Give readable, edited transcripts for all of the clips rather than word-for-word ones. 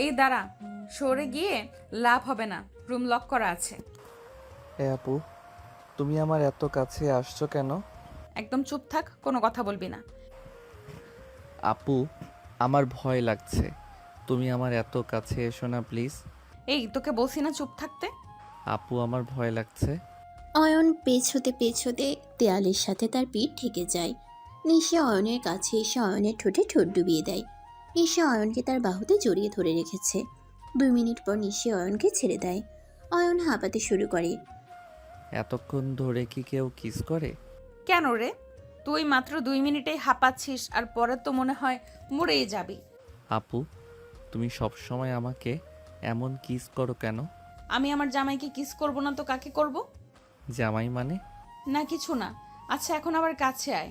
এই দাঁড়া, সরে গিয়ে লাভ হবে না, রুম লক করা আছে। এ আপু, তুমি আমার এত কাছে আসছো কেন? একদম চুপ থাক, কোনো কথা বলবি না। আপু, আমার ভয় লাগছে। তুমি আমার এত কাছে এসো না প্লিজ। এই তোকে বলছি না চুপ থাকতে। আপু, আমার ভয় লাগছে। অয়ন পেছোতে পেছোতে দেয়ালের সাথে তার পিঠ ঠেকে যায়। নিশি অয়নের কাছে এসে অয়নের ঠোঁটে ঠোঁট ডুবিয়ে দেয়। নিশি অয়নকে তার বাহুতে জড়িয়ে ধরে রেখেছে। 2 মিনিট পর নিশি অয়নকে ছেড়ে দেয়। অয়ন হাঁপাতে শুরু করে। এতক্ষণ ধরে কি কেউ কিস করে? কেন রে? তুই মাত্র 2 মিনিটেই হাঁপাচ্ছিস, আর পরে তো মনে হয় মরেই যাবি। আপু, তুমি সব সময় আমাকে এমন কিস করো কেন? আমি আমার জামাইকে কিস করব না তো কাকে করব? জামাই মানে? না কিছু না। আচ্ছা এখন আবার কাছে আয়।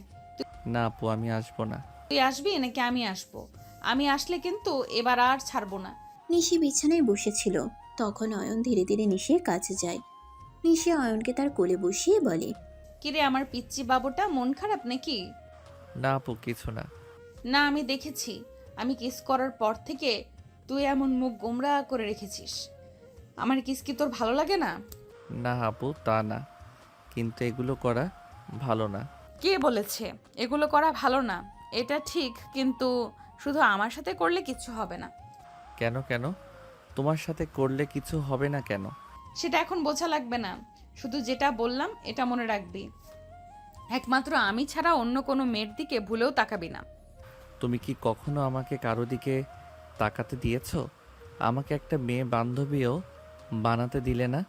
না আপু, আমি আসবো না। তুই আসবি নাকি আমি আসবো? আমি আসলে কিন্তু এবার আর ছাড়বো না। নিশি বিছানায় বসেছিল। তখন অয়ন ধীরে ধীরে নিশির কাছে যায়। নিশি অয়নকে তার কোলে বসিয়ে বলে। কিরে আমার পিচ্চি বাবুটা, মন খারাপ নাকি? না আপু, কিছু না। না আমি দেখেছি, আমি কিস করার পর থেকে তুই এমন মুখ গোমড়া করে রেখেছিস। আমার কিস কি তোর ভালো লাগে না? না আপু, তা না, কিন্তু এগুলো করা ভালো না। কে বলেছে এগুলো করা ভালো না? এটা ঠিক, কিন্তু শুধু আমার সাথে করলে কিচ্ছু হবে না। কেন কেন? তোমার সাথে করলে কিছু হবে না কেন? সেটা এখন বোঝা লাগবে না, শুধু যেটা বললাম এটা মনে রাখবি। একমাত্র আমি ছাড়া অন্য কোনো মেয়ের দিকে ভুলেও তাকাবি না। তুমি কি কখনো আমাকে কারো দিকে তাকাতে দিয়েছো? আমাকে একটা মেয়ে বান্ধবীও বানাতে দিলে না।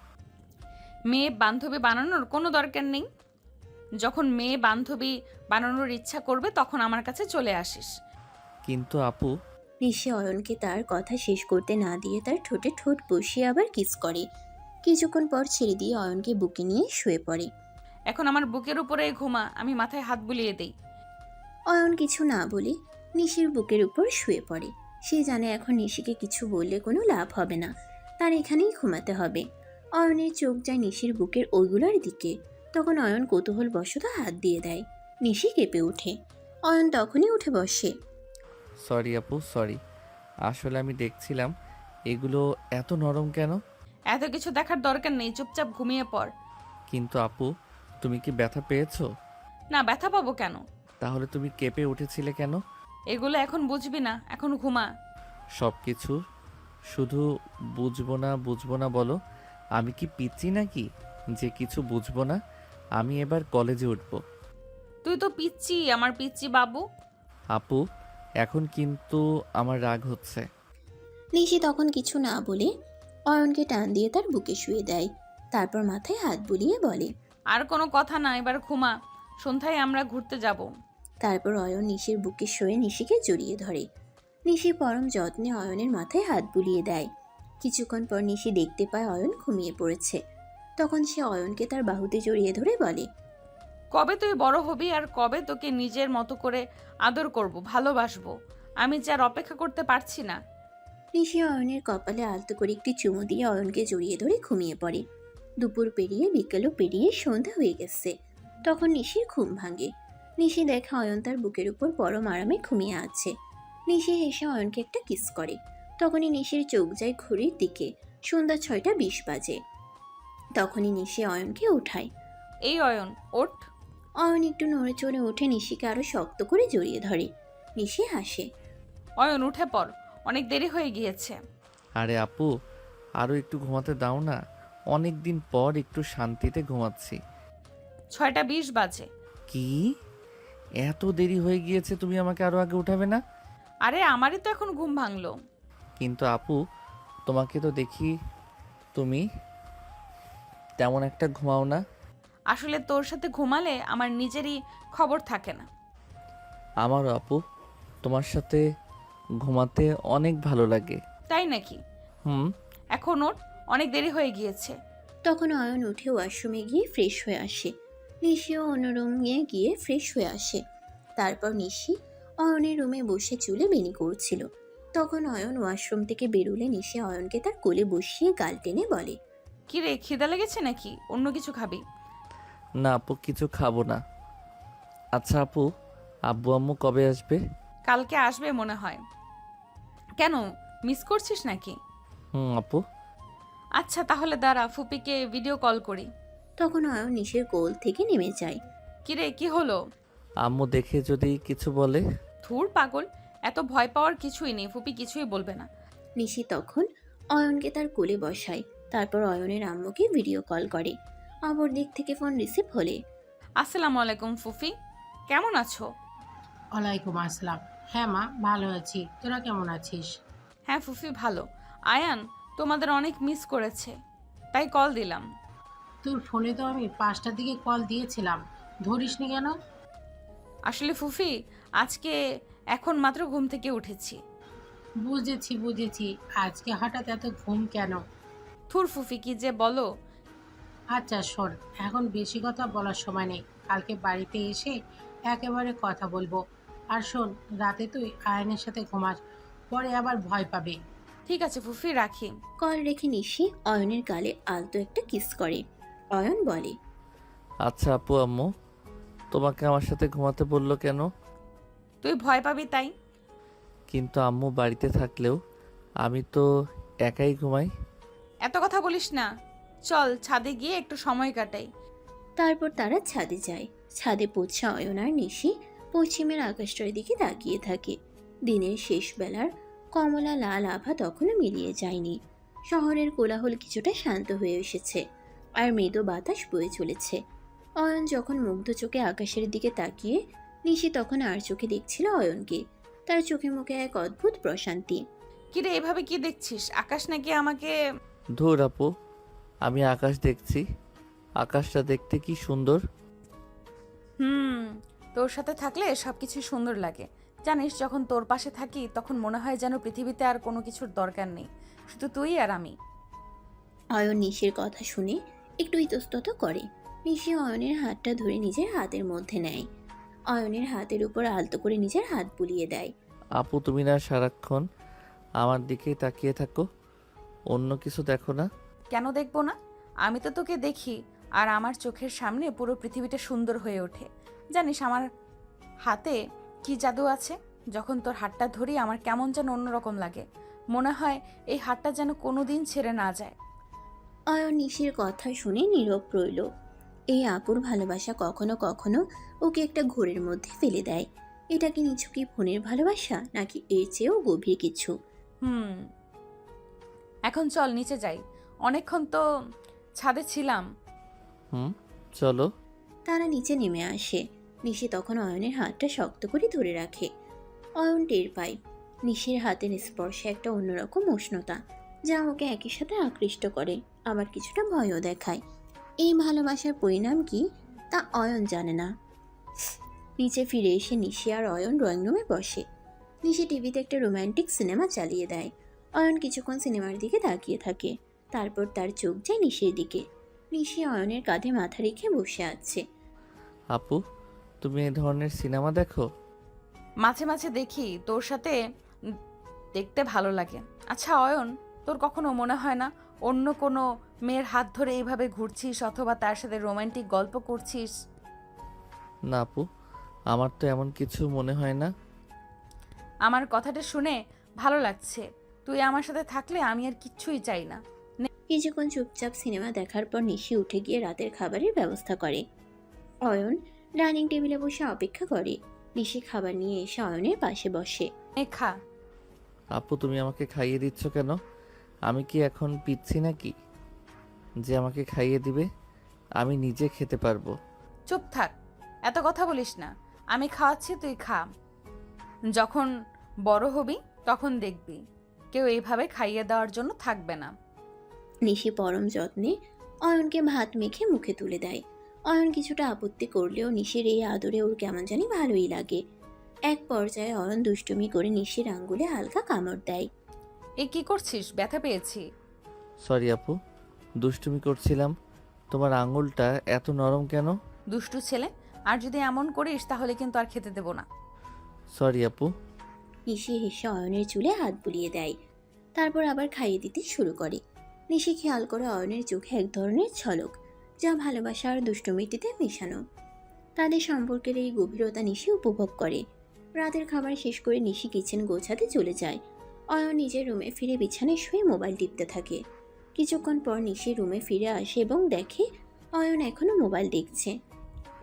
মেয়ে বান্ধবী বানানোর কোনো দরকার নেই। যখন মেয়ে বান্ধবী বানানোর ইচ্ছা করবে তখন আমার কাছে চলে আসিস। কিন্তু আপু, নিশি অয়নকে তার কথা শেষ করতে না দিয়ে তার ঠোঁটে ঠোঁট বসিয়ে আবার কিস করে। কিছুক্ষণ পর ছেড়ে দিয়ে অয়নকে বুকে নিয়ে শুয়ে পড়ে। এখন আমার বুকের উপরে ঘুমা, আমি মাথায় হাত বুলিয়ে দেই। অয়ন কিছু না বলে নিশির বুকের উপর শুয়ে পড়ে। সে জানে এখন নিশিকে কিছু বললে কোনো লাভ হবে না, তার এখানেই ঘুমাতে হবে। অয়নের চোখ যায় নিশির বুকের ওইগুলোর দিকে। তখন অয়ন কৌতূহল বশত হাত দিয়ে দেয়। নিশি কেঁপে ওঠে। অয়ন তখনই উঠে বসে। সরি আপু, সরি। আসলে আমি দেখছিলাম এগুলো এত নরম কেন। এত কিছু দেখার দরকার নেই, চুপচাপ ঘুমিয়ে পড়। কিন্তু আপু, তুমি কি ব্যথা পেয়েছো? না, ব্যথা পাবো কেন? তাহলে তুমি কেঁপে উঠেছিলে কেন? এগুলো এখন বুঝবি না, এখন ঘুমা। সব কিছু শুধু বুঝবো না বুঝবো না বলো। আমি কি পিচ্ছি নাকি যে কিছু বুঝবো না? আমি এবার কলেজে উঠবো। তুই তো পিচ্চি, আমার পিচ্চি বাবু। আপু, এখন কিন্তু আমার রাগ হচ্ছে। নিশি তখন কিছু না বলে অয়নকে টান দিয়ে তার বুকে শুয়ে দেয়। তারপর মাথায় হাত বুলিয়ে বলে। আর কোনো কথা না, এবার ঘুমা। সন্ধ্যায় আমরা ঘুরতে যাব। তারপর অয়ন নিশির বুকে শুয়ে নিশিকে জড়িয়ে ধরে। নিশি পরম যত্নে অয়নের মাথায় হাত বুলিয়ে দেয়। কিছুক্ষণ পর নিশি দেখতে পায় অয়ন ঘুমিয়ে পড়েছে। তখন সে অয়নকে তার বাহুতে জড়িয়ে ধরে বলে। কবে তুই বড় হবি আর কবে তোকে নিজের মতো করে আদর করব, ভালোবাসবো? আমি যে আর অপেক্ষা করতে পারছি না। নিশি অয়নের কপালে আলতো করে একটি চুমু দিয়ে অয়নকে জড়িয়ে ধরে ঘুমিয়ে পড়ে। দুপুর পেরিয়ে বিকেলও পেরিয়ে সন্ধ্যা হয়ে গেছে। তখন নিশির ঘুম ভাঙে। নিশি দেখে অয়ন তার বুকের উপর পরম আরামে ঘুমিয়ে আছে। নিশি হেসে অয়নকে একটা কিস করে। তখনই নিশির চোখ যায় ঘড়ির দিকে। সন্ধ্যা 6টা 20 বাজে। তখনই নিশি অয়নকে উঠায়। এই অয়ন, ওঠ। অয়ন একটু নড়ে চড়ে উঠে নিশিকে আরো শক্ত করে জড়িয়ে ধরে। নিশি হাসে। অয়ন উঠে পড়, অনেক দেরি হয়ে গিয়েছে। আরে আপু, আরও একটু ঘুমাতে দাও না। অনেক দিন পর একটু শান্তিতে ঘুমাচ্ছি। 6টা 20 বাজে। কি? এত দেরি হয়ে গিয়েছে, তুমি আমাকে আরো আগে উঠাবে না? আরে আমারই তো এখন ঘুম ভাঙলো। কিন্তু আপু, তোমাকে তো দেখি তুমি তেমন একটা ঘুমাও না। আসলে তোর সাথে ঘুমালে আমার নিজেরই খবর থাকে না। আমারও আপু, তোমার সাথে ঘুমাতে অনেক ভালো লাগে। তাই নাকি? হুম। এখন ওঠ, অনেক দেরি হয়ে গিয়েছে। তখন অয়ন উঠে ওয়াশরুমে গিয়ে ফ্রেশ হয়ে আসে। নিশিও অন্য রুমে গিয়ে ফ্রেশ হয়ে আসে। তারপর নিশি অয়নের রুমে বসে চুলে বেনি করছিল। তখন অয়ন ওয়াশরুম থেকে বেরোলে নিশি অয়নকে তার কোলে বসিয়ে গাল টেনে বলে। কি রে, খিদা লেগেছে নাকি? অন্য কিছু খাবি? না আপু, কিছু খাবো না। আচ্ছা আপু, আব্বু আম্মু কবে আসবে? কালকে আসবে মনে হয়। কেন, মিস করছিস নাকি? আপু। আচ্ছা তাহলে দাঁড়া, ফুপিকে ভিডিও কল করি। তখন অয়ন নিশির কোল থেকে নেমে যায়। কিরে কি হলো? আম্মু দেখে যদি কিছু বলে? ধুর পাগল, এত ভয় পাওয়ার কিছুই নেই, ফুপি কিছুই বলবে না। নিশি তখন অয়নকে তার কোলে বসায়। তারপর অয়নের আম্মুকে ভিডিও কল করে। অপর দিক থেকে ফোন রিসিভ হলে আসসালামু আলাইকুম ফুফি, কেমন আছো? ওয়ালাইকুম আসসালাম। হ্যাঁ মা, ভালো আছি। তোরা কেমন আছিস? হ্যাঁ ফুফি ভালো। আয়ান তোমাদের অনেক মিস করেছে, তাই কল দিলাম। তোর ফোনে তো আমি 5টার দিকে কল দিয়েছিলাম, ধরিসনি কেন? আসলে ফুফি আজকে এখন মাত্র ঘুম থেকে উঠেছি। বুঝেছি বুঝেছি, আজকে হঠাৎ এত ঘুম কেন? থুর ফুফি কি যে বলো। আচ্ছা শোন, এখন বেশি কথা বলার সময় নেই। কালকে বাড়িতে এসে একেবারে কথা বলবো। আর শোন, রাতে তুই আয়নের সাথে ঘুমাস, পরে আবার ভয় পাবে। ঠিক আছে ফুফি, রাখি। কল রেখে নিশি অয়নের গালে আলতো একটা কিস করে। অয়ন বলে, আচ্ছা আপু আম্মু, তোমাকে আমার সাথে ঘুমাতে বললো কেন? তুই ভয় পাবি তাই। কিন্তু আম্মু বাড়িতে থাকলেও আমি তো একাই ঘুমাই। এত কথা বলিস না, চল ছাদে গিয়ে একটু সময় কাটাই। তারপর তারা ছাদে যায়। ছাদে পৌঁছে অয়ন আর নিশি পশ্চিমের আকাশটার দিকে তাকিয়ে থাকে। দিনের শেষ বেলার কমলা লাল আভা তখনও মিলিয়ে যায়নি। শহরের কোলাহল কিছুটা শান্ত হয়ে এসেছে, আর মৃদু বাতাস বয়ে চলেছে। অয়ন যখন মুগ্ধ চোখে আকাশের দিকে তাকিয়ে, নিশি তখন আর চোখে দেখছিল অয়নকে। তার চোখে মুখে এক অদ্ভুত প্রশান্তি। কিরে এভাবে কি দেখছিস? আকাশ নাকি আমাকে? ধুর আপু, আমি আকাশ দেখছি। আকাশটা দেখতে কি সুন্দর। তোর সাথে থাকলে সবকিছু সুন্দর লাগে। জানিস যখন তোর পাশে থাকি তখন মনে হয় যেন পৃথিবীতে আর কোনো কিছুর দরকার নেই, শুধু তুই আর আমি। অয়ন নিশির কথা শুনে একটু ইতস্তত করে। নিশি অয়নের হাতটা ধরে নিজের হাতের মধ্যে নেয়। অয়নের হাতের উপর আলতো করে নিজের হাত বুলিয়ে দেয়। আপু তুমি না সারাক্ষণ আমার দিকেই তাকিয়ে থাকো, অন্য কিছু দেখো না? কেন দেখবো না? আমি তো তোকে দেখি, আর আমার চোখের সামনে পুরো পৃথিবীটা সুন্দর হয়ে ওঠে। জানিস আমার হাতে কি জাদু আছে? যখন তোর হাতটা ধরি আমার কেমন যেন অন্যরকম লাগে, মনে হয় এই হাতটা যেন কোনোদিন ছেড়ে না যায়। অয়ন নিশির কথা শুনে নীরব রইল। এই আপুর ভালোবাসা কখনো কখনো ওকে একটা ঘোরের মধ্যে ফেলে দেয়। এটা কি নিছকই ফোনের ভালোবাসা, নাকি এর চেয়েও গভীর কিছু? এখন চল নিচে যাই, অনেকক্ষণ তো ছাদে ছিলাম। চলো। তারা নিচে নেমে আসে। নিশি তখন অয়নের হাতটা শক্ত করে ধরে রাখে। অয়ন টের পায় নিশির হাতের স্পর্শে একটা অন্যরকম উষ্ণতা, যা ওকে একই সাথে আকৃষ্ট করে, আবার কিছুটা ভয়ও দেখায়। এই ভালোবাসার পরিণাম কি তা অয়ন জানে না। নিচে ফিরে এসে নিশি আর অয়ন ড্রয়িং রুমে বসে। নিশি টিভিতে একটা রোমান্টিক সিনেমা চালিয়ে দেয়। অয়ন কিছুক্ষণ সিনেমার দিকে তাকিয়ে থাকে। তারপর তার চোখ যায় নিশির দিকে। নিশি অয়নের কাঁধে মাথা রেখে বসে আছে। আপু তুমি এই ধরনের সিনেমা দেখো? মাঝে মাঝে দেখি, তোর সাথে দেখতে ভালো লাগে। আচ্ছা অয়ন, তোর কখনো মনে হয় না অন্য কোনো মেয়ের হাত ধরে এইভাবে ঘুরছিস অথবা তার সাথে রোমান্টিক গল্প করছিস? না আপু, আমার তো এমন কিছু মনে হয় না। আমার কথাটা শুনে ভালো লাগছে। তুই আমার সাথে থাকলে আমি আর কিচ্ছুই চাই না। কিছুক্ষণ চুপচাপ সিনেমা দেখার পর নিশি উঠে গিয়ে রাতের খাবারের ব্যবস্থা করে। অয়ন ডাইনিং টেবিলে বসে অপেক্ষা করে। নিশি খাবার নিয়ে এসে অয়নের পাশে বসে। খা। আপু তুমি আমাকে খাইয়ে দিচ্ছ কেন? আমি কি এখন পিচ্ছি নাকি যে আমাকে খাইয়ে দিবে? আমি নিজে খেতে পারবো। চুপ থাক, এত কথা বলিস না। আমি খাওয়াচ্ছি, তুই খা। যখন বড় হবি তখন দেখবি কেউ এইভাবে খাইয়ে দেওয়ার জন্য থাকবে না। নিশি পরম যত্নে অয়নকে ভাত মেখে মুখে তুলে দেয়। অয়ন কিছুটা আপত্তি করলেও নিশির এই আদরে ওর কেমন জানি ভালোই লাগে। এক পর্যায়ে অয়ন দুষ্টুমি করে নিশির আঙ্গুলে হালকা কামড় দেয়। এ কি করছিস? ব্যথা পেয়েছি। সরি আপু, দুষ্টুমি করছিলাম। তোমার আঙুলটা এত নরম কেন? দুষ্টু ছেলে, আর যদি এমন করিস তাহলে কিন্তু আর খেতে দেব না। সরি আপু। নিশি হেসে অয়নের চুলে হাত বুলিয়ে দেয়। তারপর আবার খাইয়ে দিতে শুরু করে। নিশি খেয়াল করে অয়নের চোখে এক ধরনের ঝলক, যা ভালোবাসা আর দুষ্টুমিটিতে মেশানো। তাদের সম্পর্কের এই গভীরতা নিশি উপভোগ করে। রাতের খাবার শেষ করে নিশি কিচেন গোছাতে চলে যায়। অয়ন নিজের রুমে ফিরে বিছানায় শুয়ে মোবাইল টিপতে থাকে। কিছুক্ষণ পর নিশি রুমে ফিরে আসে এবং দেখে অয়ন এখনো মোবাইল দেখছে।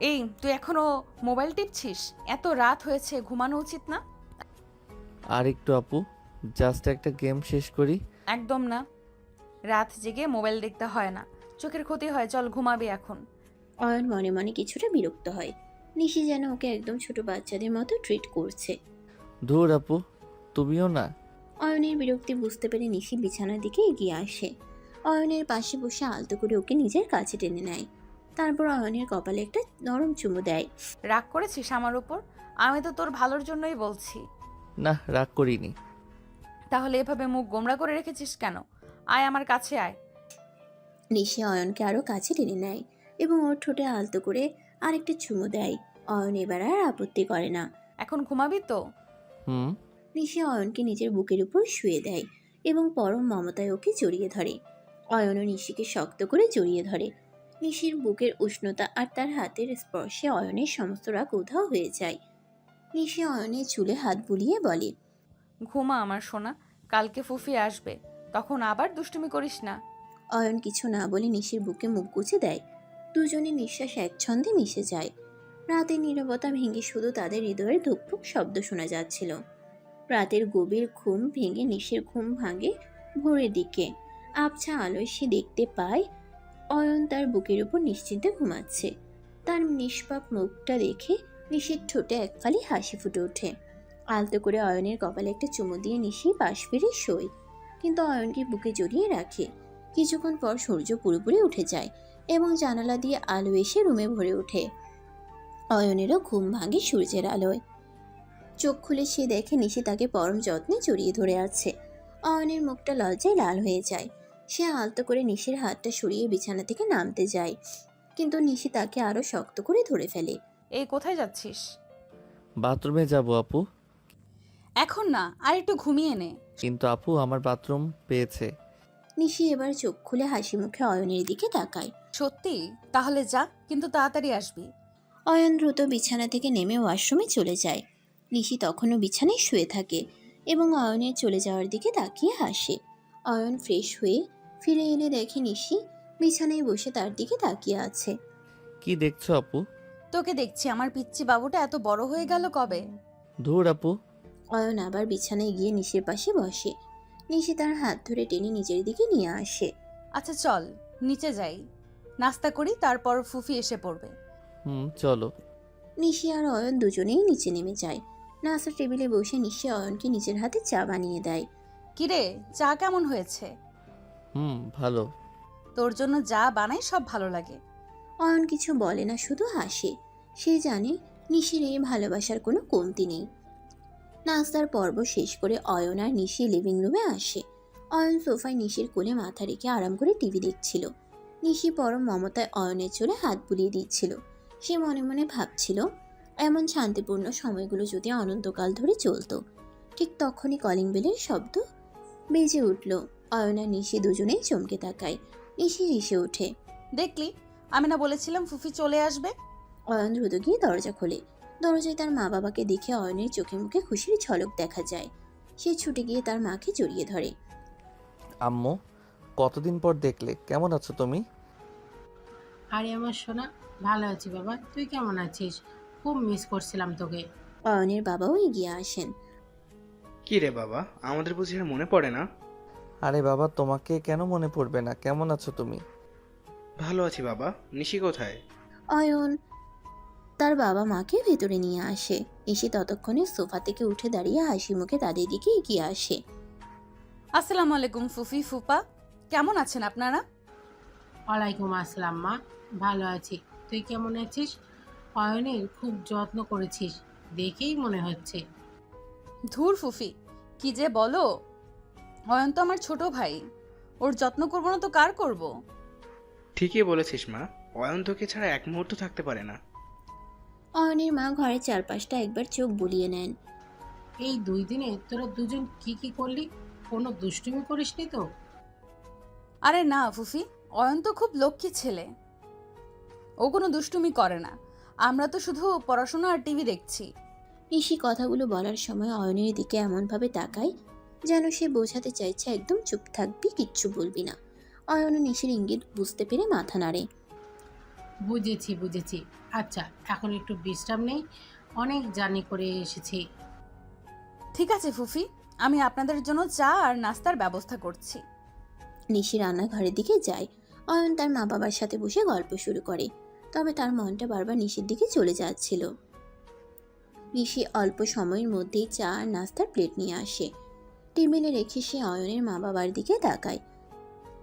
এই তুই এখনো মোবাইল টিপছিস? এত রাত হয়েছে, ঘুমানো উচিত না? আর একটু আপু, জাস্ট একটা গেম শেষ করি। একদম না, রাত জেগে মোবাইল দেখতে হয় না, চোখের ক্ষতি হয়, চল ঘুমাবি এখন। অয়ন মনে মনে কিছুটা বিরক্ত হয়। নিশি যেন ওকে একদম ছোট বাচ্চাদের মতো ট্রিট করছে। ধুর আপু, তুমিও না। অয়নের বিরক্তি বুঝতে পেরে নিশি বিছানার দিকে এগিয়ে আসে। অয়নের পাশে বসে আলতো করে ওকে নিজের কাছে টেনে নেয়। তারপর অয়নের কপালে একটা নরম চুমু দেয়। রাগ করেছিস আমার উপর? আমি তো তোর ভালোর জন্যই বলছি। না, রাগ করিনি। তাহলে এভাবে মুখ গোমড়া করে রেখেছিস কেন? আয় আমার কাছে আয়। নিশি অয়নকে আরো কাছে টেনে নেয় এবং ওর ঠোঁটে আলতো করে আরেকটা চুমু দেয়। অয়ন এবার আর আপত্তি করে না। এখন ঘুমাবি তো? হুম। নিশি অয়নকে নিজের বুকের উপর শুয়ে দেয় এবং পরম মমতায় ওকে জড়িয়ে ধরে। অয়নও নিশিকে শক্ত করে জড়িয়ে ধরে। নিশির বুকের উষ্ণতা আর তার হাতের স্পর্শে অয়নের সমস্ত রাগ উধাও হয়ে যায়। নিশি অয়নের চুলে হাত বুলিয়ে বলে, ঘুমা আমার সোনা, কালকে ফুফি আসবে, তখন আবার দুষ্টুমি করিস না। অয়ন কিছু না বলে নিশির বুকে মুখ গুজে দেয়। দুজনের নিঃশ্বাস এক ছন্দে মিশে যায়। রাতের নীরবতা ভেঙে শুধু তাদের হৃদয়ের ধুকপুক শব্দ শোনা যাচ্ছিল। রাতের গভীর ঘুম ভেঙে নিশির ঘুম ভাঙে ভোরের দিকে। আবছা আলোয় সে দেখতে পায় অয়ন তার বুকের উপর নিশ্চিন্তে ঘুমাচ্ছে। তার নিষ্পাপ মুখটা দেখে নিশির ঠোঁটে এক ফালি হাসি ফুটে ওঠে। আলতো করে অয়নের কপালে একটা চুমু দিয়ে নিশি পাশ ফিরে শোয়, কিন্তু অয়নকে বুকে জড়িয়ে রাখে। কিছুক্ষণ পর সূর্য পুরোপুরি উঠে যায় এবং জানালা দিয়ে আলো এসে রুমে ভরে ওঠে। অয়নেরও ঘুম ভাঙে সূর্যের আলোয়। চোখ খুলে সে দেখে নিশি তাকে পরম যত্নে জড়িয়ে ধরে আছে। অয়নের মুখটা লজ্জায় লাল হয়ে যায়। সে আলতো করে নিশির হাতটা সরিয়ে বিছানা থেকে নামতে যায়, কিন্তু নিশি তাকে আরো শক্ত করে ধরে ফেলে। এই কোথায় যাচ্ছিস? বাথরুমে যাব আপু। এখন না, আর একটু ঘুমিয়ে নে। কিন্তু আপু, আমার বাথরুম পেয়েছে। নিশি এবার চোখ খুলে হাসি মুখে অয়নের দিকে তাকায়। সত্যি? তাহলে যা, কিন্তু তাড়াতাড়ি আসবি। অয়ন দ্রুত বিছানা থেকে নেমে ওয়াশরুমে চলে যায়। নিশি তখনও বিছানায় শুয়ে থাকে এবং অয়নের চলে যাওয়ার দিকে তাকিয়ে হাসে। অয়ন ফ্রেশ হয়ে ফিরে এলে দেখে নিশি বিছানায় বসে তার দিকে তাকিয়ে আছে। কি দেখছো আপু? তোকে দেখছি। আমার পিচ্চি বাবুটা এত বড় হয়ে গেল কবে? ধুর আপু। অয়ন আবার বিছানায় গিয়ে নিশির পাশে বসে। নিশি তার হাত ধরে টেনে নিজের দিকে নিয়ে আসে। আচ্ছা চল নিচে যাই, নাস্তা করি, তারপর ফুফি এসে পড়বে। হুম, চলো। নিশি আর অয়ন দুজনেই নিচে নেমে যায়। নাস্তার টেবিলে বসে নিশি অয়নকে নিজের হাতে চা বানিয়ে দেয়। কিরে, চা কেমন হয়েছে? হুম, ভালো। তোর জন্য যা বানাই সব ভালো লাগে। অয়ন কিছু বলে না, শুধু হাসে। সে জানে নিশির এই ভালোবাসার কোনো কমতি নেই। নাস্তার পর্ব শেষ করে অয়ন আর নিশি লিভিং রুমে আসে। অয়ন সোফায় নিশির কোলে মাথা রেখে আরাম করে টিভি দেখছিল। নিশি পরম মমতায় অয়নের চুলে হাত বুলিয়ে দিচ্ছিল। সে মনে মনে ভাবছিল, এমন শান্তিপূর্ণ সময়গুলো যদি অনন্তকাল ধরে চলতো। ঠিক তখনই কলিং বেলের শব্দ বেজে উঠল। অয়ন আর নিশি দুজনেই চমকে তাকায়। নিশি হেসে ওঠে। দেখলি, আমি না বলেছিলাম ফুফি চলে আসবে? অয়ন দ্রুত গিয়ে দরজা খোলে। দরজায় তার মা বাবাকে দেখে অয়নের চোখে মুখে খুশির ঝলক দেখা যায়। সে ছুটে গিয়ে তার মাকে জড়িয়ে ধরে। আম্মু, কতদিন পর দেখলে, কেমন আছো তুমি? আরে আমার সোনা, ভালো আছি বাবা, তুই কেমন আছিস? খুব মিস করছিলাম তোকে। অয়নের বাবাও এগিয়ে আসেন। কি রে বাবা, আমাদের বুঝি আর মনে পড়ে না? আরে বাবা, তোমাকে কেন মনে পড়বে না? কেমন আছো তুমি? ভালো আছি বাবা। নিশি কোথায়? অয়ন তার বাবা মাকে ভেতরে নিয়ে আসে। এসে ততক্ষণে সোফা থেকে উঠে দাঁড়িয়ে হাসি মুখে তাদের দিকে এগিয়ে আসে। আসসালামু আলাইকুম ফুফি ফুপা, কেমন আছেন আপনারা? ওয়ালাইকুম আসসালাম মা, ভালো আছি। তুই কেমন আছিস? অয়নের খুব যত্ন করেছিস দেখেই মনে হচ্ছে। ধুর ফুফি, কি যে বলো। অয়ন তো আমার ছোট ভাই, ওর যত্ন করবো না তো কার করব? ঠিকই বলেছিস মা, অয়ন তোকে ছাড়া এক মুহূর্ত থাকতে পারে না। অয়নের মা ঘরের চারপাশটা একবার চোখ বুলিয়ে নেন। এই 2 দিনে তোরা দুজন কি কি করলি? কোনো দুষ্টুমি করিসনি তো? আরে না ফুফি, অয়ন তো খুব লক্ষ্মী ছেলে, ও কোনো দুষ্টুমি করে না। আমরা তো শুধু পড়াশোনা আর টিভি দেখছি। নিশি কথাগুলো বলার সময় অয়নের দিকে এমনভাবে তাকায় যেন সে বোঝাতে চাইছে একদম চুপ থাকবি, কিচ্ছু বলবি না। অয়নও নিশির ইঙ্গিত বুঝতে পেরে মাথা নাড়ে। বুঝেছি বুঝেছি। আচ্ছা, এখন একটু বিশ্রাম নেই, অনেক জার্নি করে এসেছি। ঠিক আছে ফুফি, আমি আপনাদের জন্য চা আর নাস্তার ব্যবস্থা করছি। নিশি রান্নাঘরের দিকে যায়। অয়ন তার মা বাবার সাথে বসে গল্প শুরু করে, তবে তার মনটা বারবার নিশির দিকে চলে যাচ্ছিল। নিশি অল্প সময়ের মধ্যেই চা আর নাস্তার প্লেট নিয়ে আসে। টেবিলে রেখে সে অয়নের মা বাবার দিকে তাকায়।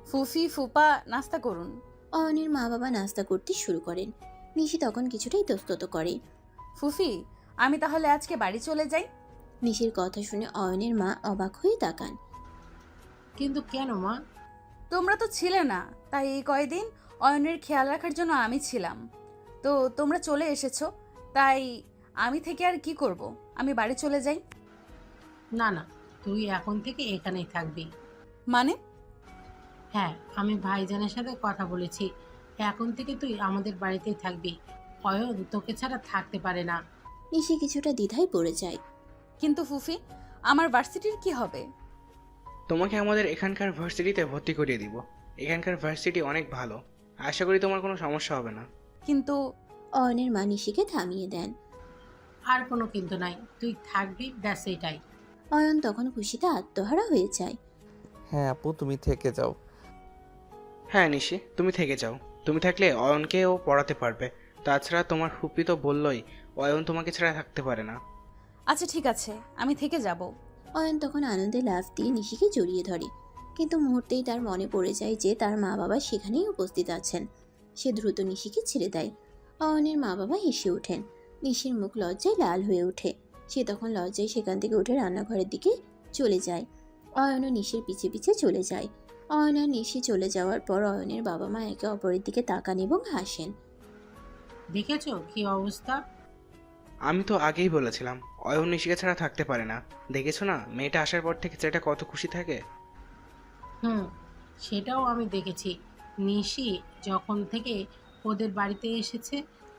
ফুফি ফুপা নাস্তা করুন। অয়নের মা বাবা নাস্তা করতে শুরু করেন। নিশি তখন কিছুটা ইতস্তত করে। ফুফি, আমি তাহলে আজকে বাড়ি চলে যাই। নিশির কথা শুনে অয়নের মা অবাক হয়ে তাকান। কিন্তু কেন মা? তোমরা তো ছিলে না, তাই এই কয়দিন অয়নের খেয়াল রাখার জন্য আমি ছিলাম। তো তোমরা চলে এসেছো, তাই আমি থেকে আর কি করব, আমি বাড়ি চলে যাই। না না, তুই এখন থেকে এখানেই থাকবি। মানে? হ্যাঁ, আমি ভাইজানের সাথে কথা বলেছি, এখন থেকে তুই আমাদের বাড়িতেই থাকবি। অয়ন তোকে ছাড়া থাকতে পারে না। নিশি কিছুটা দ্বিধায় পড়ে যায়। কিন্তু ফুফি, আমার ভার্সিটির কি হবে? তোমাকে আমাদের এখানকার ভার্সিটিতে ভর্তি করিয়ে দিব। এখানকার ভার্সিটি অনেক ভালো, আশা করি তোমার কোনো সমস্যা হবে না। কিন্তু অয়নের মা নিশিকে থামিয়ে দেন। আর কোনো কিন্তু নাই, তুই থাকবি, ব্যাস এটাই। অয়ন তখন খুশিতে আত্মহারা হয়ে যায়। হ্যাঁ আপু, তুমি থেকে যাও। হ্যাঁ নিশি, তুমি থেকে যাও। তুমি থাকলে অয়নকেও পড়াতে পারবে। তাছাড়া তোমার ফুপি তো বললই অয়ন তোমাকে ছাড়া থাকতে পারে না। আচ্ছা ঠিক আছে, আমি থেকে যাব। অয়ন তখন আনন্দে লাফ দিয়ে নিশিকে জড়িয়ে ধরে, কিন্তু মুহূর্তেই তার মনে পড়ে যায় যে তার মা বাবা সেখানেই উপস্থিত আছেন। সে দ্রুত নিশিকে ছেড়ে দেয়। অয়নের মা বাবা হেসে ওঠেন। নিশির মুখ লজ্জায় লাল হয়ে ওঠে। সে তখন লজ্জায় সেখান থেকে উঠে রান্নাঘরের দিকে চলে যায়। অয়নও নিশির পিছে পিছে চলে যায়। অয়ন আর নিশি চলে যাওয়ার পর অয়নের বাবা মা একে অপরের দিকে তাকান এবং হাসেন। দেখেছো কি অবস্থা? আমি তো আগেই বলেছিলাম অয়ন নিশিকে ছাড়া থাকতে পারে না। দেখেছো না, মেয়েটা আসার পর থেকে ছেলেটা কত খুশি থাকে। সেটাও আমি দেখেছি। নিশি যখন থেকে ওদের বাড়িতে এসেছে,